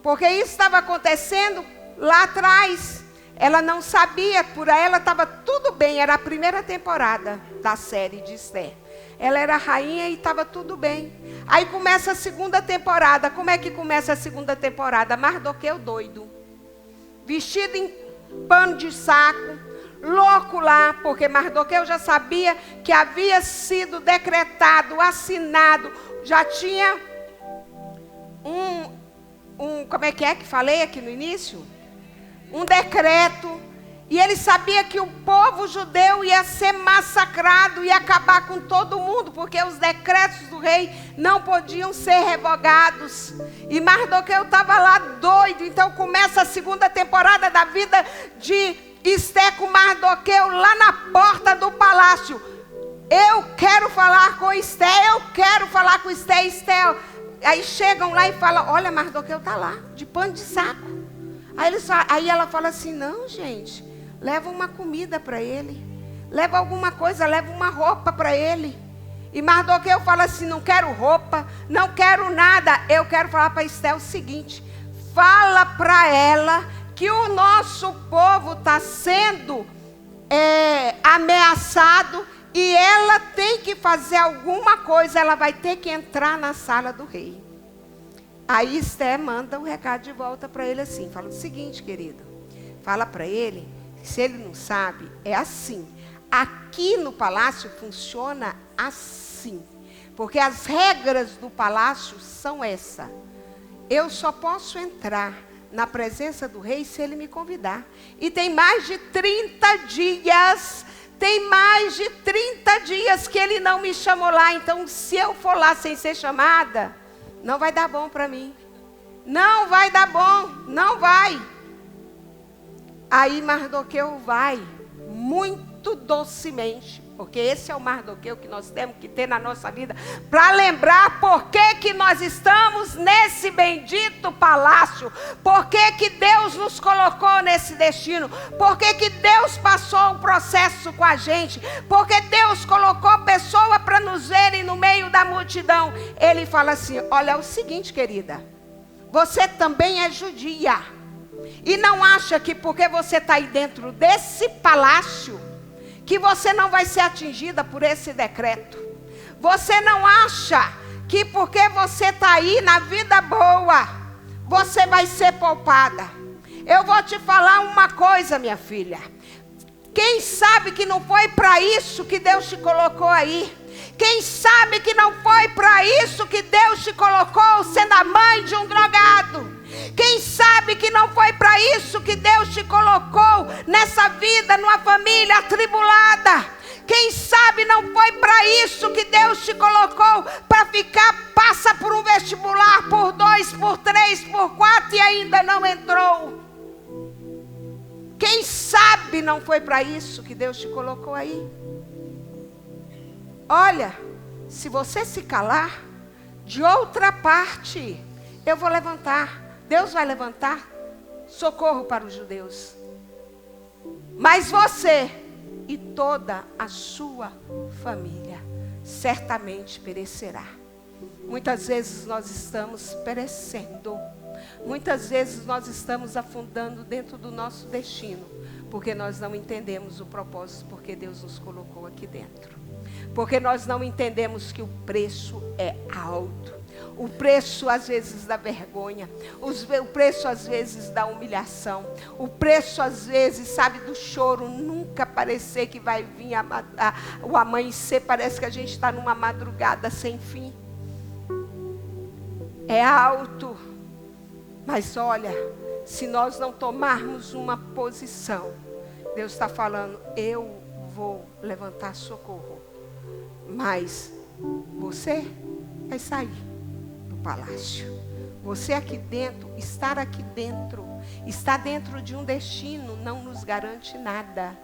Porque isso estava acontecendo lá atrás. Ela não sabia, por ela estava tudo bem. Era a primeira temporada da série de Esther. Ela era rainha e estava tudo bem. Aí começa a segunda temporada. Como é que começa a segunda temporada? Mardoqueu doido. Vestido em pano de saco. Louco lá, porque Mardoqueu já sabia que havia sido decretado, assinado. Já tinha como é que falei aqui no início? Um decreto. E ele sabia que o povo judeu ia ser massacrado, ia acabar com todo mundo, porque os decretos do rei não podiam ser revogados. E Mardoqueu estava lá doido. Então começa a segunda temporada da vida de Esther com Mardoqueu lá na porta do palácio. Eu quero falar com Esther, eu quero falar com Esther, Esther. Aí chegam lá e falam, olha, Mardoqueu está lá, de pano de saco. Aí ela fala assim, não, gente, leva uma comida para ele. Leva alguma coisa, leva uma roupa para ele. E Mardoqueu fala assim, não quero roupa, não quero nada. Eu quero falar para Esther o seguinte, fala para ela que o nosso povo está sendo ameaçado e ela tem que fazer alguma coisa, ela vai ter que entrar na sala do rei. Aí Esther manda um recado de volta para ele assim, fala o seguinte, querido, fala para ele, se ele não sabe, é assim, aqui no palácio funciona assim, porque as regras do palácio são essa, eu só posso entrar na presença do rei se ele me convidar. E tem mais de 30 dias, que ele não me chamou lá. Então, se eu for lá sem ser chamada, não vai dar bom para mim. Não vai dar bom, não vai. Aí Mardoqueu vai, muito docemente, porque esse é o Mardoqueu que nós temos que ter na nossa vida, para lembrar por que nós estamos nesse bendito palácio, por que Deus nos colocou nesse destino, por que Deus passou o processo com a gente, porque Deus colocou pessoa para nos verem no meio da multidão. Ele fala assim, olha, é o seguinte, querida, você também é judia, e não acha que porque você está aí dentro desse palácio, que você não vai ser atingida por esse decreto. Você não acha que porque você está aí na vida boa, você vai ser poupada. Eu vou te falar uma coisa, minha filha. Quem sabe que não foi para isso que Deus te colocou aí? Quem sabe que não foi para isso que Deus te colocou sendo a mãe de um drogado? Quem sabe que não foi para isso que Deus te colocou nessa vida, numa família atribulada? Quem sabe não foi para isso que Deus te colocou para passa por um vestibular, por 2, por 3, por 4 e ainda não entrou? Quem sabe não foi para isso que Deus te colocou aí? Olha, se você se calar, de outra parte, eu vou levantar. Deus vai levantar socorro para os judeus. Mas você e toda a sua família certamente perecerá. Muitas vezes nós estamos perecendo. Muitas vezes nós estamos afundando dentro do nosso destino, porque nós não entendemos o propósito porque Deus nos colocou aqui dentro. Porque nós não entendemos que o preço é alto. O preço às vezes da vergonha, o preço às vezes da humilhação, o preço às vezes, sabe, do choro, nunca parecer que vai vir o amanhecer, parece que a gente está numa madrugada sem fim. É alto, mas olha, se nós não tomarmos uma posição, Deus está falando, eu vou levantar socorro, mas você vai sair palácio. Você aqui dentro, estar dentro de um destino não nos garante nada.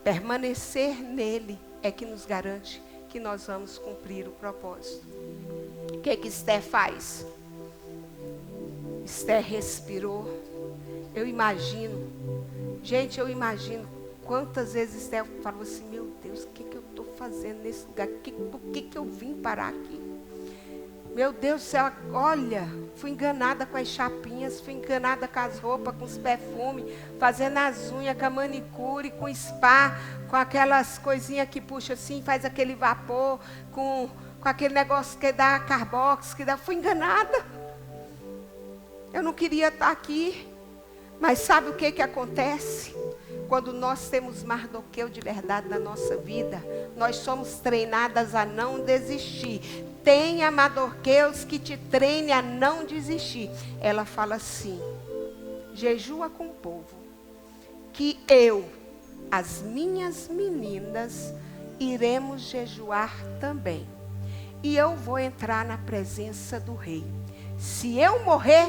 Permanecer nele é que nos garante que nós vamos cumprir o propósito. O que Esther faz? Esther respirou. Eu imagino quantas vezes Esther falou assim, meu Deus, o que eu estou fazendo nesse lugar? Por que eu vim parar aqui? Meu Deus do céu, olha, fui enganada com as chapinhas, fui enganada com as roupas, com os perfumes, fazendo as unhas, com a manicure, com spa, com aquelas coisinhas que puxa assim, faz aquele vapor, com aquele negócio que dá carbox, fui enganada. Eu não queria estar aqui, mas sabe o que acontece? Quando nós temos Mardoqueu de verdade na nossa vida, nós somos treinadas a não desistir. Tenha Mardoqueus que te treine a não desistir. Ela fala assim: jejua com o povo, que eu, as minhas meninas, iremos jejuar também. E eu vou entrar na presença do rei. Se eu morrer,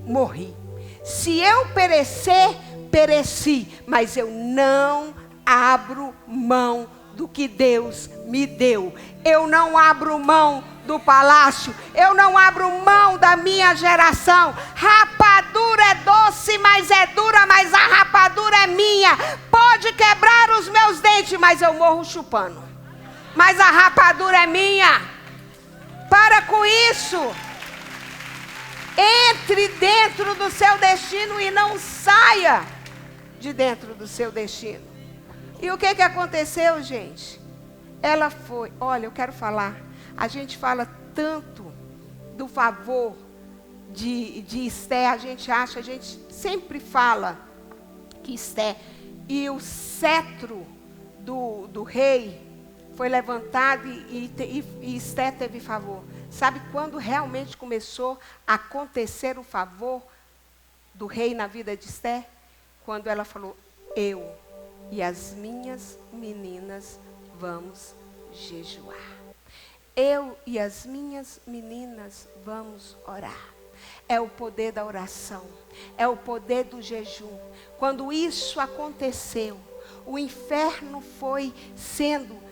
morri. Se eu perecer, pereci, mas eu não abro mão do que Deus me deu. Eu não abro mão do palácio. Eu não abro mão da minha geração. Rapadura é doce, mas é dura, mas a rapadura é minha. Pode quebrar os meus dentes, mas eu morro chupando. Mas a rapadura é minha. Para com isso. Entre dentro do seu destino e não saia de dentro do seu destino. E o que aconteceu, gente? Ela foi, olha, eu quero falar, a gente fala tanto do favor de Esté, a gente sempre fala que Esté, e o cetro do rei foi levantado e Esté teve favor. Sabe quando realmente começou a acontecer o favor do rei na vida de Esté? Quando ela falou: eu e as minhas meninas vamos jejuar. Eu e as minhas meninas vamos orar. É o poder da oração. É o poder do jejum. Quando isso aconteceu, o inferno foi sendo,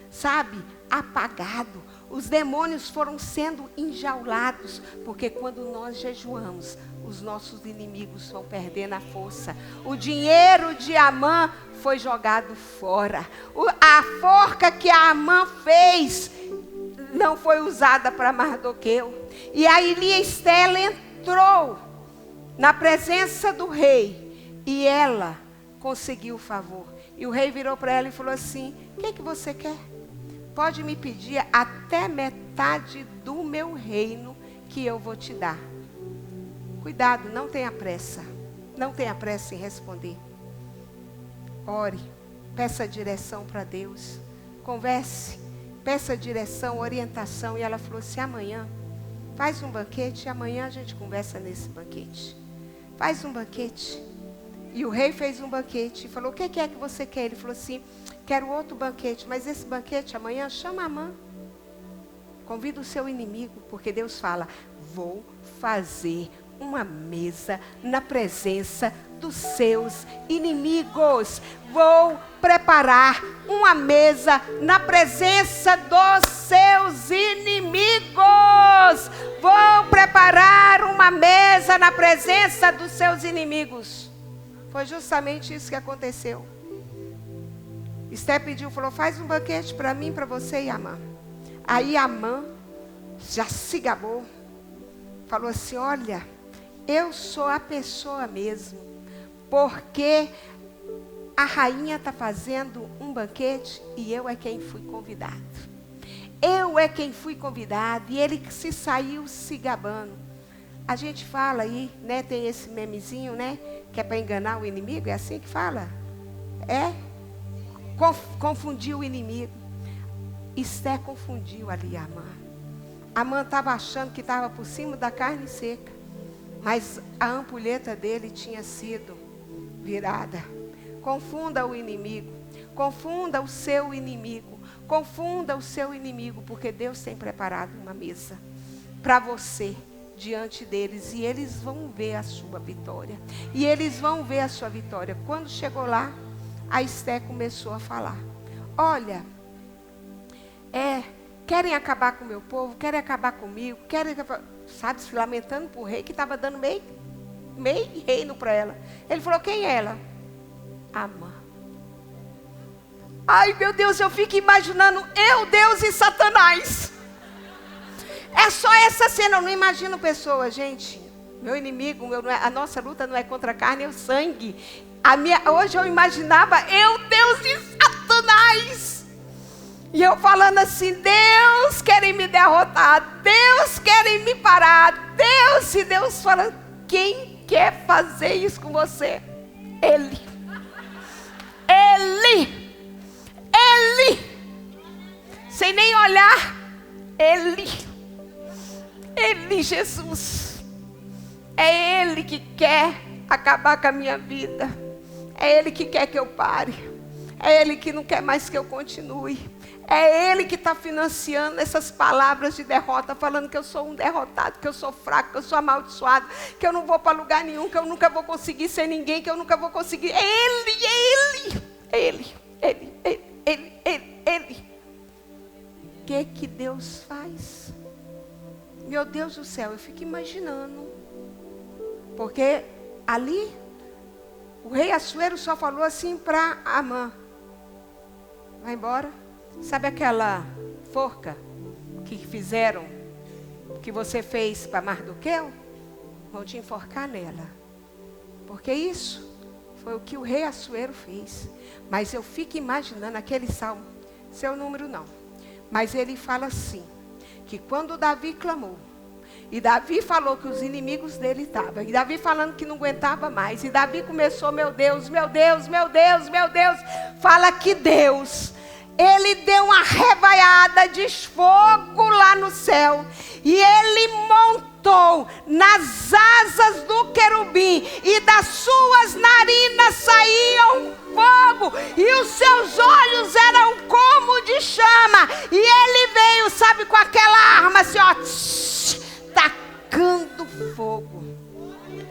apagado. Os demônios foram sendo enjaulados, porque quando nós jejuamos, os nossos inimigos vão perdendo a força. O dinheiro de Amã foi jogado fora. A forca que a Amã fez não foi usada para Mardoqueu. E aí Esté entrou na presença do rei e ela conseguiu o favor. E o rei virou para ela e falou assim: o que você quer? Pode me pedir até metade do meu reino que eu vou te dar. Cuidado, não tenha pressa. Não tenha pressa em responder. Ore, peça direção para Deus. Converse, peça direção, orientação. E ela falou assim: amanhã, faz um banquete e amanhã a gente conversa nesse banquete. Faz um banquete. E o rei fez um banquete e falou: o que é que você quer? Ele falou assim: quero outro banquete, mas esse banquete amanhã chama Amã. Convida o seu inimigo, porque Deus fala: vou fazer uma mesa na presença dos seus inimigos. Vou preparar uma mesa na presença dos seus inimigos. Vou preparar uma mesa na presença dos seus inimigos. Foi justamente isso que aconteceu. Esté pediu, falou: faz um banquete para mim, para você e Amã. Aí Amã já se gabou. Falou assim: olha, eu sou a pessoa mesmo. Porque a rainha está fazendo um banquete e eu é quem fui convidado. Eu é quem fui convidado. E ele se saiu se gabando. A gente fala aí, né? Tem esse memezinho, né? Que é para enganar o inimigo. É assim que fala? É? Confundiu o inimigo. Esté confundiu ali Amã. Amã estava achando que estava por cima da carne seca. Mas a ampulheta dele tinha sido virada. Confunda o inimigo. Confunda o seu inimigo. Confunda o seu inimigo. Porque Deus tem preparado uma mesa para você diante deles. E eles vão ver a sua vitória. E eles vão ver a sua vitória. Quando chegou lá, a Esté começou a falar: olha, querem acabar com o meu povo, querem acabar comigo, querem, se lamentando para o rei que estava dando meio reino para ela. Ele falou: quem é ela? Amã. Ai, meu Deus, eu fico imaginando eu, Deus e Satanás. É só essa cena, eu não imagino pessoas, gente. Meu inimigo, a nossa luta não é contra a carne e o sangue. Hoje eu imaginava eu, Deus e Satanás. E eu falando assim, Deus querem me derrotar, Deus querem me parar, Deus, e Deus falando, quem quer fazer isso com você? Ele. Sem nem olhar, Ele, Jesus. É Ele que quer acabar com a minha vida. É Ele que quer que eu pare. É Ele que não quer mais que eu continue. É Ele que está financiando essas palavras de derrota, falando que eu sou um derrotado, que eu sou fraco, que eu sou amaldiçoado, que eu não vou para lugar nenhum, que eu nunca vou conseguir ser ninguém, que eu nunca vou conseguir. É Ele. O que Deus faz? Meu Deus do céu, eu fico imaginando. Porque ali, o rei Assuero só falou assim para Amã: vai embora. Sabe aquela forca que fizeram, que você fez para Mardoqueu? Vão te enforcar nela. Porque isso foi o que o rei Assuero fez. Mas eu fico imaginando aquele salmo, seu número não. Mas ele fala assim, que quando Davi clamou, e Davi falou que os inimigos dele estavam, e Davi falando que não aguentava mais, e Davi começou, meu Deus, fala que Deus, Ele deu uma revaiada de fogo lá no céu, e Ele montou nas asas do querubim, e das suas narinas saíam fogo, e os seus olhos eram como de chama, e Ele veio, sabe, com aquela arma assim, ó, tacando fogo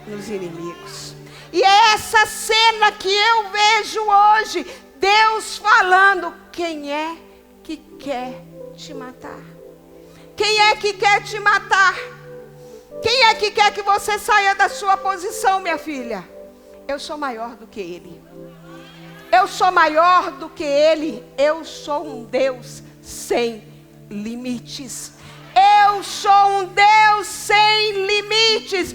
nos inimigos. E é essa cena que eu vejo hoje, Deus falando, quem é que quer te matar? Quem é que quer te matar? Quem é que quer que você saia da sua posição, minha filha? Eu sou maior do que ele. Eu sou maior do que ele. Eu sou um Deus sem limites. Eu sou um Deus sem limites.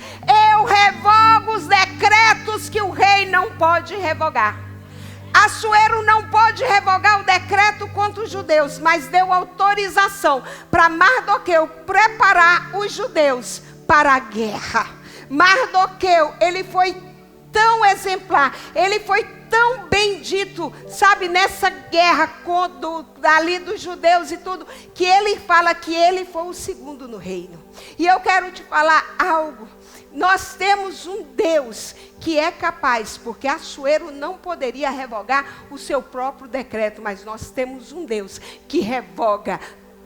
Eu revogo os decretos que o rei não pode revogar. Assuero não pode revogar o decreto contra os judeus, mas deu autorização para Mardoqueu preparar os judeus para a guerra. Mardoqueu, ele foi tão exemplar, ele foi tão bendito, sabe, nessa guerra ali dos judeus e tudo, que ele fala que ele foi o segundo no reino. E eu quero te falar algo. Nós temos um Deus que é capaz, porque Assuero não poderia revogar o seu próprio decreto, mas nós temos um Deus que revoga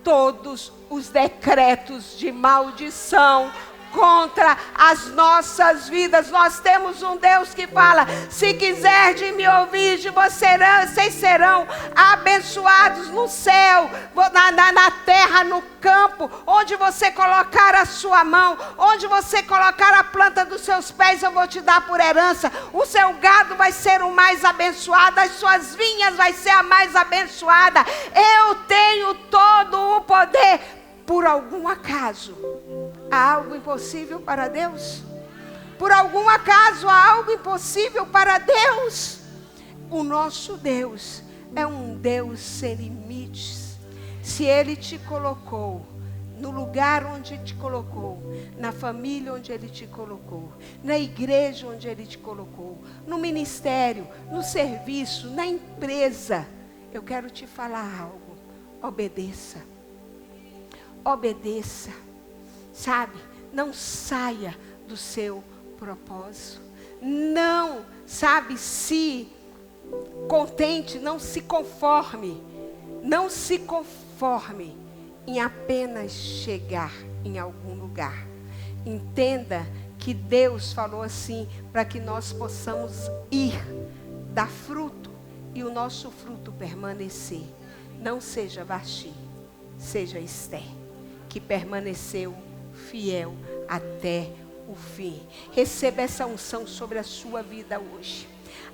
todos os decretos de maldição contra as nossas vidas. Nós temos um Deus que fala, se quiser de me ouvir, vocês serão abençoados no céu, na terra, no campo, onde você colocar a sua mão, onde você colocar a planta dos seus pés, eu vou te dar por herança. O seu gado vai ser o mais abençoado, as suas vinhas vai ser a mais abençoada. Eu tenho todo o poder. Por algum acaso há algo impossível para Deus? Por algum acaso há algo impossível para Deus? O nosso Deus é um Deus sem limites. Se Ele te colocou no lugar onde te colocou, na família onde Ele te colocou, na igreja onde Ele te colocou, no ministério, no serviço, na empresa, eu quero te falar algo. Obedeça. Obedeça, sabe? Não saia do seu propósito. Não, sabe, se contente, não se conforme. Não se conforme em apenas chegar em algum lugar. Entenda que Deus falou assim, para que nós possamos ir, dar fruto, e o nosso fruto permanecer. Não seja Vaxi, seja Esther, que permaneceu fiel até o fim. Receba essa unção sobre a sua vida hoje.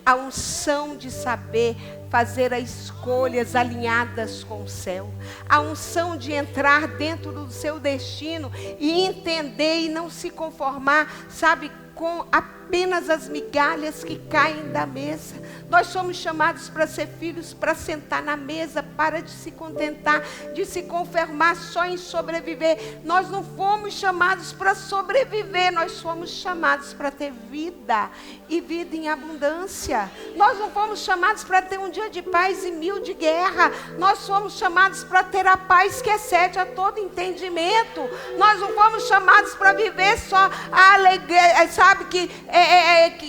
A unção de saber fazer as escolhas alinhadas com o céu. A unção de entrar dentro do seu destino e entender e não se conformar, sabe, com apenas as migalhas que caem da mesa. Nós somos chamados para ser filhos, para sentar na mesa, para de se contentar, de se conformar só em sobreviver. Nós não fomos chamados para sobreviver, nós fomos chamados para ter vida e vida em abundância. Nós não fomos chamados para ter um dia de paz e 1000 de guerra. Nós fomos chamados para ter a paz que excede a todo entendimento. Nós não fomos chamados para viver só a alegria, sabe, que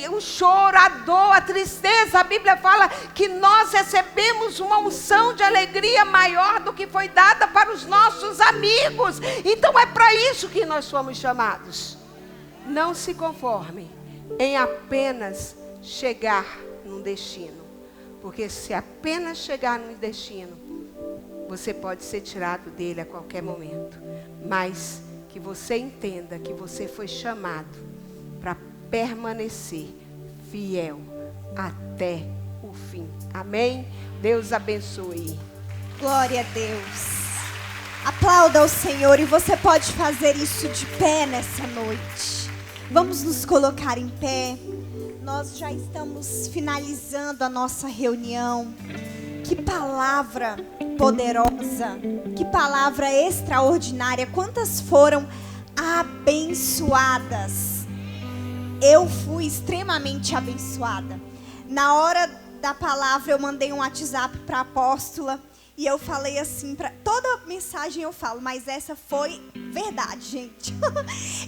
o choro, a dor, a tristeza. A Bíblia fala que nós recebemos uma unção de alegria maior do que foi dada para os nossos amigos. Então é para isso que nós fomos chamados. Não se conforme em apenas chegar num destino, porque se apenas chegar num destino, você pode ser tirado dele a qualquer momento. Mas que você entenda que você foi chamado para permanecer fiel até o fim. Amém? Deus abençoe. Glória a Deus. Aplauda ao Senhor, e você pode fazer isso de pé nessa noite. Vamos nos colocar em pé. Nós já estamos finalizando a nossa reunião. Que palavra poderosa, que palavra extraordinária. Quantas foram abençoadas? Eu fui extremamente abençoada. Na hora da palavra, eu mandei um WhatsApp para a apóstola e eu falei assim, para toda mensagem eu falo, mas essa foi verdade, gente.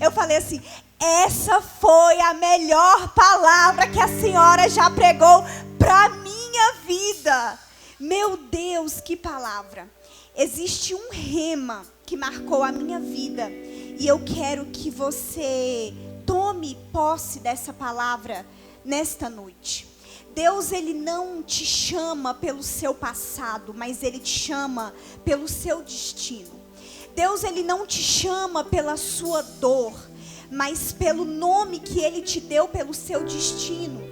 Eu falei assim: essa foi a melhor palavra que a senhora já pregou para minha vida. Meu Deus, que palavra! Existe um rema que marcou a minha vida e eu quero que você tome posse dessa palavra nesta noite. Deus, Ele não te chama pelo seu passado, mas Ele te chama pelo seu destino. Deus, Ele não te chama pela sua dor, mas pelo nome que Ele te deu, pelo seu destino.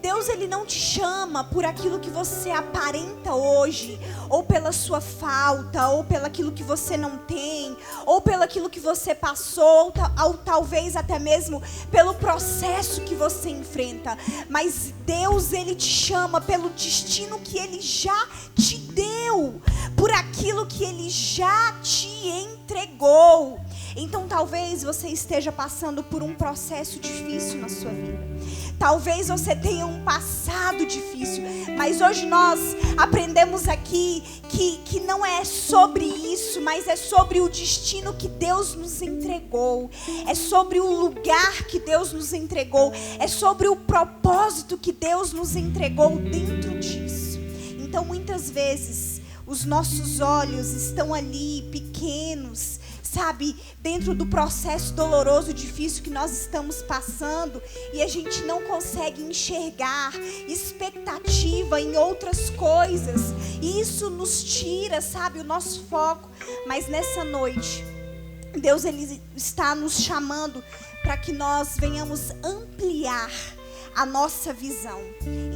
Deus, Ele não te chama por aquilo que você aparenta hoje, ou pela sua falta, ou pelo aquilo que você não tem, ou pelo aquilo que você passou, ou talvez até mesmo pelo processo que você enfrenta. Mas Deus, Ele te chama pelo destino que Ele já te deu, por aquilo que Ele já te entregou. Então talvez você esteja passando por um processo difícil na sua vida. Talvez você tenha um passado difícil, mas hoje nós aprendemos aqui que não é sobre isso, mas é sobre o destino que Deus nos entregou. É sobre o lugar que Deus nos entregou. É sobre o propósito que Deus nos entregou dentro disso. Então muitas vezes os nossos olhos estão ali pequenos, sabe, dentro do processo doloroso, difícil que nós estamos passando, e a gente não consegue enxergar expectativa em outras coisas, e isso nos tira, sabe, o nosso foco. Mas nessa noite, Deus, Ele está nos chamando para que nós venhamos ampliar a nossa visão.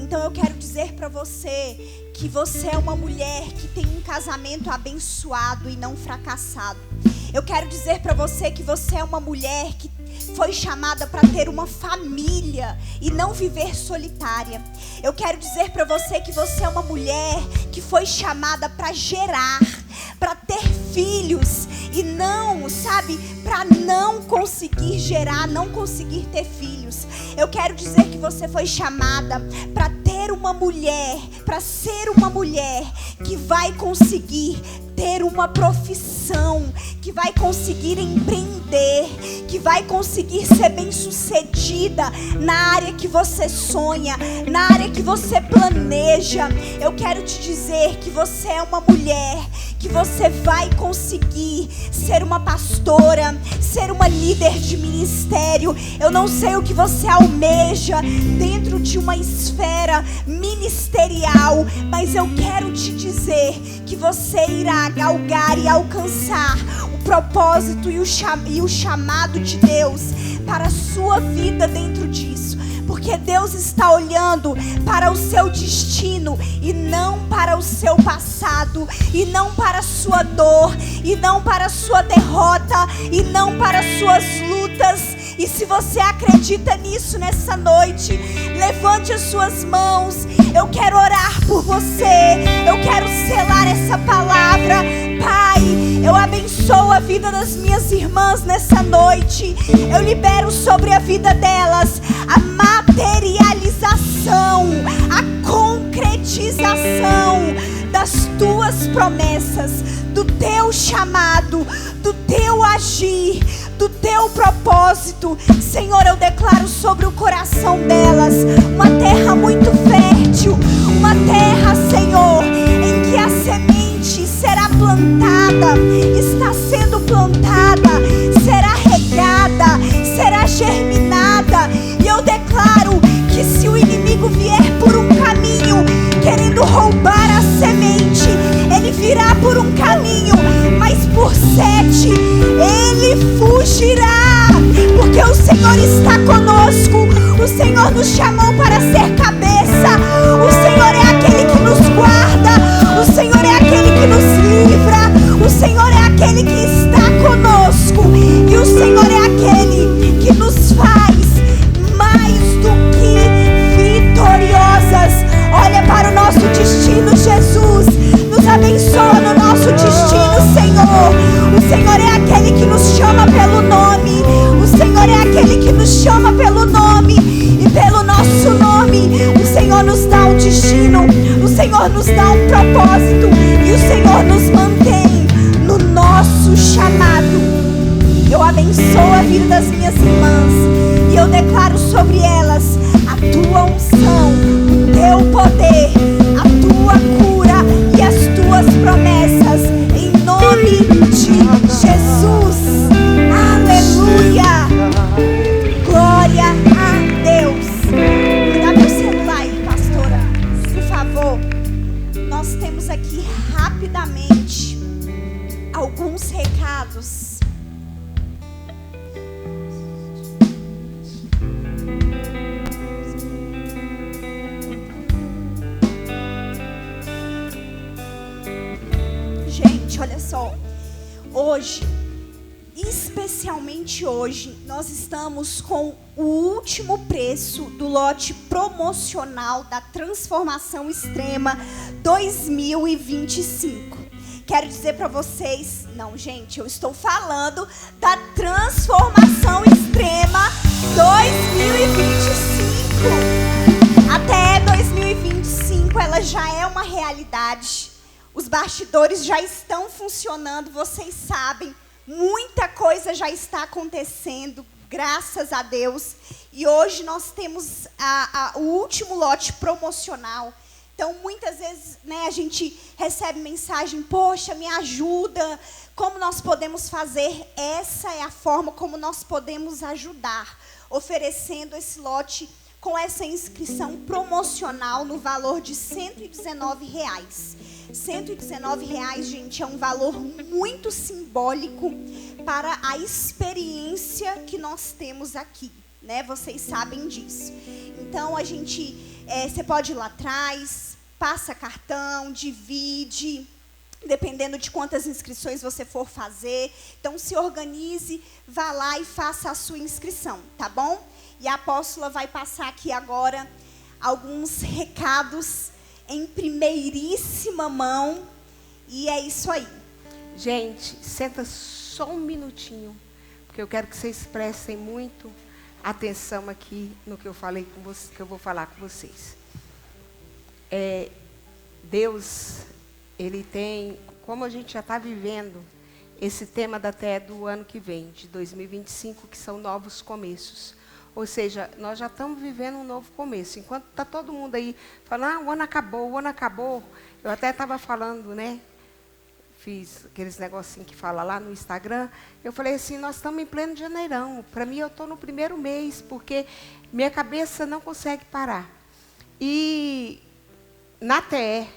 Então eu quero dizer para você que você é uma mulher que tem um casamento abençoado e não fracassado. Eu quero dizer para você que você é uma mulher que foi chamada para ter uma família e não viver solitária. Eu quero dizer para você que você é uma mulher que foi chamada para gerar, para ter filhos e não, sabe, para não conseguir gerar, não conseguir ter filhos. Eu quero dizer que você foi chamada para ter uma mulher, para ser uma mulher que vai conseguir ter uma profissão, que vai conseguir empreender, que vai conseguir ser bem-sucedida na área que você sonha, na área que você planeja. Eu quero te dizer que você é uma mulher, que você vai conseguir ser uma pastora, ser uma líder de ministério. Eu não sei o que você almeja dentro de uma esfera ministerial, mas eu quero te dizer que você irá galgar e alcançar o propósito e o chamado de Deus para a sua vida dentro disso. porque Deus está olhando para o seu destino e não para o seu passado, e não para a sua dor, e não para a sua derrota, e não para as suas lutas. E se você acredita nisso nessa noite, levante as suas mãos. Eu quero orar por você, eu quero selar essa palavra. Pai, eu abençoo a vida das minhas irmãs nessa noite. Eu libero sobre a vida delas a materialização, a concretização das tuas promessas, do teu chamado, do teu agir, do teu propósito. Senhor, eu declaro sobre o coração delas uma terra muito fértil, uma terra, Senhor, em que a semente será plantada, está sendo plantada, será regada, será germinada. E eu declaro que se o inimigo vier por um caminho querendo roubar a semente, ele virá por um caminho, mas por 7 ele fugirá, porque o Senhor está conosco. O Senhor nos chamou para ser cabeça, o Senhor é aquele que nos guarda, o Senhor é aquele que nos livra, o Senhor é aquele que está conosco, e o Senhor é aquele que nos faz mais do que vitoriosas. Olha para o nosso destino, Jesus. Nos abençoa no nosso destino, Senhor. O Senhor é aquele que nos chama pelo nome. O Senhor é aquele que nos chama pelo nome. E pelo nosso nome, o Senhor nos dá um destino. O Senhor nos dá um propósito. E o Senhor nos mantém no nosso chamado. Eu abençoo a vida das minhas irmãs. E eu declaro sobre elas a tua unção, o teu poder, a tua cura e as tuas promessas, em nome de Jesus. Aleluia! Glória a Deus. Me dá meu celular aí, pastora, por favor. Nós temos aqui rapidamente alguns recados. Olha só, hoje, especialmente hoje, nós estamos com o último preço do lote promocional da Transformação Extrema 2025. Quero dizer para vocês, não, gente, eu estou falando da Transformação Extrema 2025. Até 2025 ela já é uma realidade. Os bastidores já estão funcionando, vocês sabem, muita coisa já está acontecendo, graças a Deus. E hoje nós temos o último lote promocional. Então, muitas vezes, né, a gente recebe mensagem, poxa, me ajuda, como nós podemos fazer? Essa é a forma como nós podemos ajudar, oferecendo esse lote com essa inscrição promocional no valor de R$119. R$119, gente, é um valor muito simbólico para a experiência que nós temos aqui, né? Vocês sabem disso. Então, a gente, você pode ir lá atrás, passa cartão, divide, dependendo de quantas inscrições você for fazer. Então, se organize, vá lá e faça a sua inscrição, tá bom? E a apóstola vai passar aqui agora alguns recados em primeiríssima mão. E é isso aí. Gente, senta só um minutinho, porque eu quero que vocês prestem muito atenção aqui no que eu falei com vocês, que eu vou falar com vocês. Deus, Ele tem, como a gente já está vivendo esse tema até do ano que vem, de 2025, que são novos começos. Ou seja, nós já estamos vivendo um novo começo. Enquanto está todo mundo aí falando, o ano acabou, o ano acabou. Eu até estava falando, né? Fiz aqueles negocinhos que fala lá no Instagram. Eu falei assim, nós estamos em pleno janeirão. Para mim, eu estou no primeiro mês, porque minha cabeça não consegue parar. E na TE,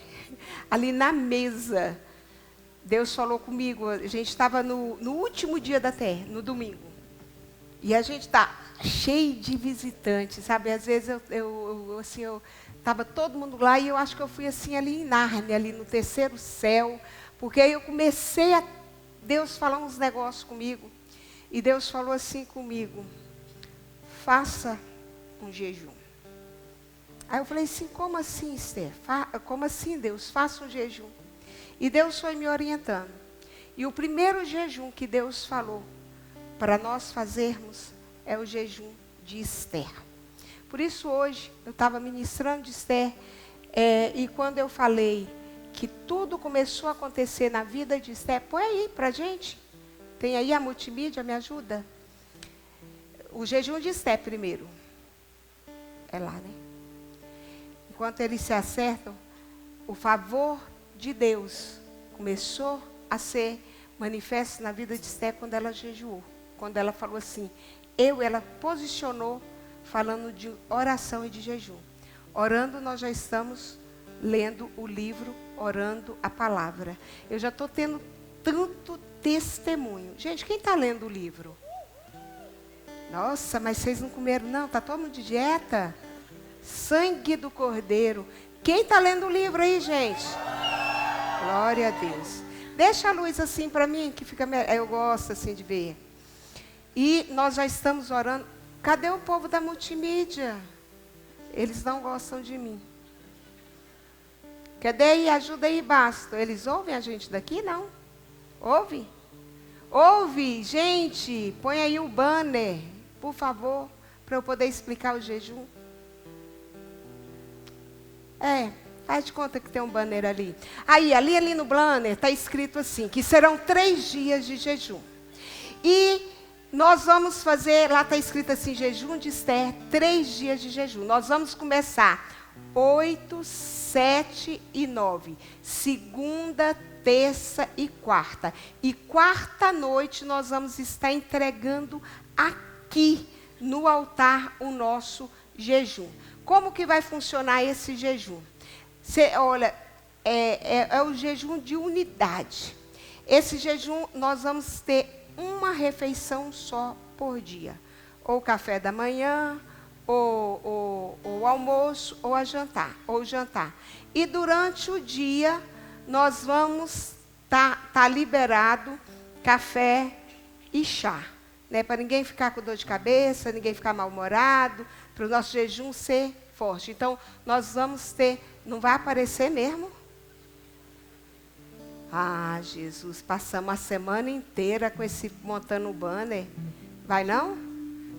ali na mesa, Deus falou comigo. A gente estava no último dia da TE, no domingo. E a gente está cheio de visitantes, sabe? Às vezes eu estava todo mundo lá e eu acho que eu fui assim ali em Nárnia, ali no terceiro céu, porque aí eu comecei a Deus falar uns negócios comigo. E Deus falou assim comigo: faça um jejum. Aí eu falei assim: como assim, Esther? Como assim, Deus? Faça um jejum. E Deus foi me orientando. E o primeiro jejum que Deus falou para nós fazermos é o jejum de Esther. Por isso hoje eu estava ministrando de Esther, e quando eu falei que tudo começou a acontecer na vida de Esther, põe aí para a gente. Tem aí a multimídia, me ajuda? O jejum de Esther primeiro. É lá, né? Enquanto eles se acertam, o favor de Deus começou a ser manifesto na vida de Esther quando ela jejuou. Quando ela falou assim, ela posicionou falando de oração e de jejum. Orando, nós já estamos lendo o livro, orando a palavra. Eu já estou tendo tanto testemunho. Gente, quem está lendo o livro? Nossa, mas vocês não comeram não? Está todo mundo de dieta? Sangue do Cordeiro. Quem está lendo o livro aí, gente? Glória a Deus. Deixa a luz assim para mim, que fica melhor. Eu gosto assim de ver. E nós já estamos orando. Cadê o povo da multimídia? Eles não gostam de mim. Cadê aí? Ajuda aí, basta. Eles ouvem a gente daqui? Não. Ouve? Ouve, gente. Põe aí o banner, por favor, para eu poder explicar o jejum. Faz de conta que tem um banner ali. Aí, ali no banner está escrito assim, que serão 3 dias de jejum. E nós vamos fazer, lá está escrito assim, jejum de Esther, 3 dias de jejum. Nós vamos começar 8, 7 e 9. Segunda, terça e quarta. E quarta noite nós vamos estar entregando aqui no altar o nosso jejum. Como que vai funcionar esse jejum? Olha, é o jejum de unidade. Esse jejum nós vamos ter uma refeição só por dia. Ou café da manhã, ou almoço, ou jantar. E durante o dia nós vamos tá liberado café e chá, né? Para ninguém ficar com dor de cabeça, ninguém ficar mal-humorado, para o nosso jejum ser forte. Então, nós vamos ter, não vai aparecer mesmo? Ah, Jesus, passamos a semana inteira com esse montando o banner. Vai não?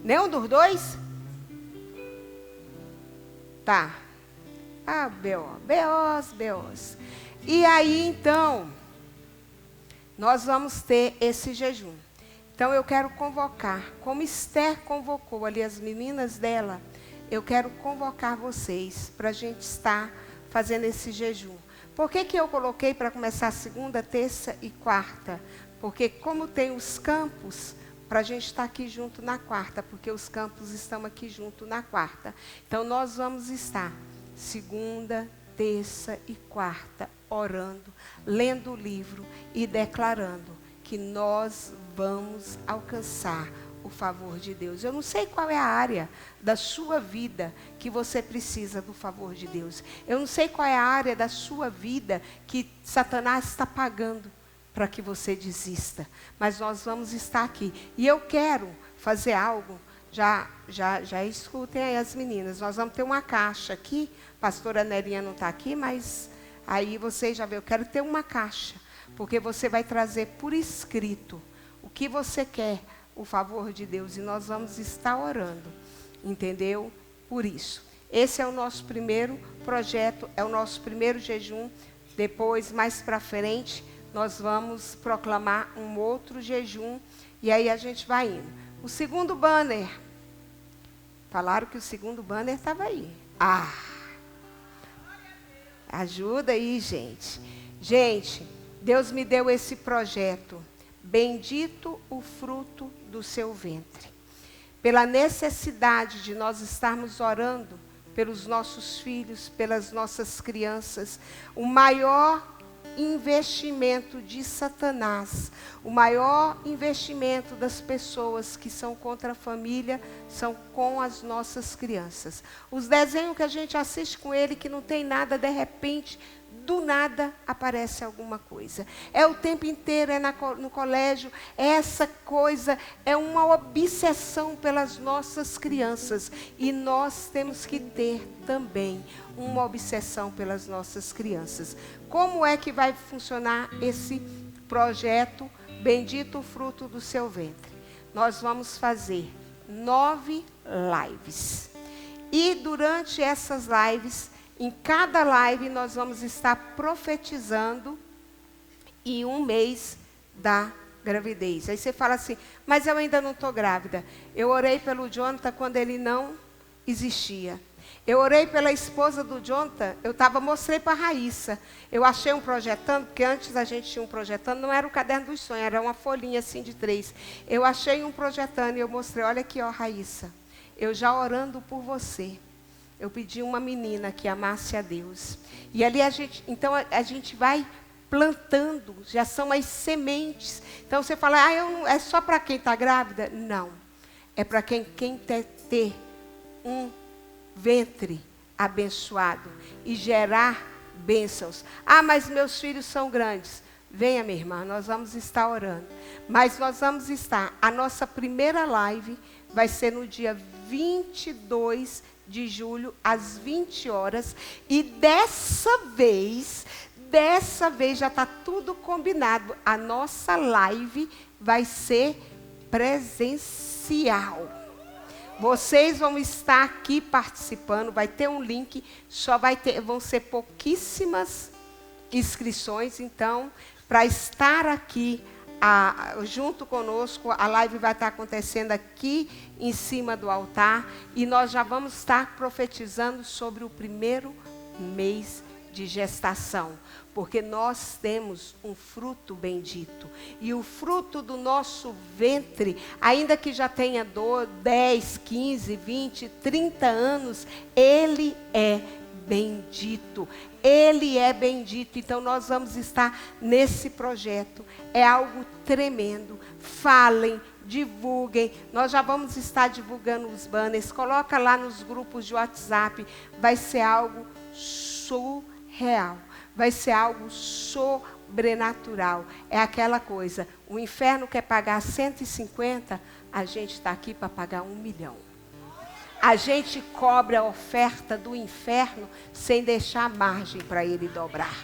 Nenhum dos dois? Tá. Ah, B.O.s. E aí, então, nós vamos ter esse jejum. Então, eu quero convocar, como Esther convocou ali as meninas dela, eu quero convocar vocês para a gente estar fazendo esse jejum. Por que eu coloquei para começar segunda, terça e quarta? Porque como tem os campos, para a gente estar aqui junto na quarta, porque os campos estão aqui junto na quarta. Então, nós vamos estar segunda, terça e quarta, orando, lendo o livro e declarando que nós vamos alcançar o favor de Deus. Eu não sei qual é a área da sua vida que você precisa do favor de Deus. Eu não sei qual é a área da sua vida que Satanás está pagando para que você desista. Mas nós vamos estar aqui. E eu quero fazer algo. Já escutem aí as meninas. Nós vamos ter uma caixa aqui. A pastora Nelinha não está aqui, mas aí vocês já viram. Eu quero ter uma caixa. Porque você vai trazer por escrito o que você quer, o favor de Deus. E nós vamos estar orando. Entendeu? Por isso. Esse é o nosso primeiro projeto, é o nosso primeiro jejum. Depois, mais para frente, nós vamos proclamar um outro jejum. E aí a gente vai indo. O segundo banner. Falaram que o segundo banner estava aí. Ajuda aí, gente. Gente, Deus me deu esse projeto. Bendito o fruto do seu ventre. Pela necessidade de nós estarmos orando pelos nossos filhos, pelas nossas crianças. O maior investimento de Satanás, o maior investimento das pessoas que são contra a família são com as nossas crianças. Os desenhos que a gente assiste com ele, que não tem nada, de repente, do nada aparece alguma coisa. É o tempo inteiro, é no colégio, essa coisa é uma obsessão pelas nossas crianças. E nós temos que ter também uma obsessão pelas nossas crianças. Como é que vai funcionar esse projeto Bendito o Fruto do Seu Ventre? Nós vamos fazer 9 lives. E durante essas lives, em cada live nós vamos estar profetizando em um mês da gravidez. Aí você fala assim, mas eu ainda não estou grávida. Eu orei pelo Jonathan quando ele não existia. Eu orei pela esposa do Jonathan, mostrei para a Raíssa. Eu achei um projetando, porque antes a gente tinha um projetando, não era o caderno dos sonhos, era uma folhinha assim de 3. Eu achei um projetando e eu mostrei, olha aqui, ó, Raíssa, eu já orando por você. Eu pedi uma menina que amasse a Deus. E ali a gente vai plantando, já são as sementes. Então você fala, é só para quem está grávida? Não. É para quem quer ter um ventre abençoado e gerar bênçãos. Mas meus filhos são grandes. Venha, minha irmã, nós vamos estar orando. Mas nós vamos estar, a nossa primeira live vai ser no dia 22 de julho, às 20 horas. E dessa vez já está tudo combinado. A nossa live vai ser presencial. Vocês vão estar aqui participando, vai ter um link, vão ser pouquíssimas inscrições. Então, para estar aqui junto conosco, a live vai estar acontecendo aqui em cima do altar e nós já vamos estar profetizando sobre o primeiro mês de gestação, porque nós temos um fruto bendito e o fruto do nosso ventre, ainda que já tenha 10, 15, 20, 30 anos, ele é bendito. Ele é bendito. Então nós vamos estar nesse projeto. É algo tremendo. Falem, divulguem. Nós já vamos estar divulgando os banners. Coloca lá nos grupos de WhatsApp. Vai ser algo surreal. Vai ser algo sobrenatural. É aquela coisa. O inferno quer pagar 150, a gente está aqui para pagar 1 milhão. A gente cobra a oferta do inferno sem deixar margem para ele dobrar.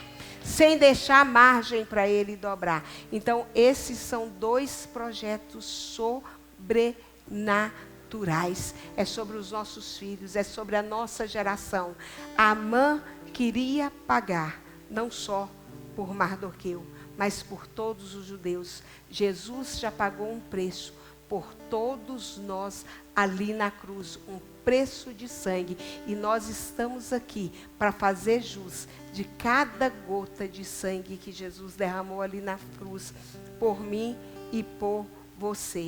Sem deixar margem para ele dobrar. Então, esses são 2 projetos sobrenaturais. É sobre os nossos filhos, é sobre a nossa geração. Amã queria pagar, não só por Mardoqueu, mas por todos os judeus. Jesus já pagou um preço por todos nós ali na cruz, um preço de sangue. E nós estamos aqui para fazer jus de cada gota de sangue que Jesus derramou ali na cruz, por mim e por você.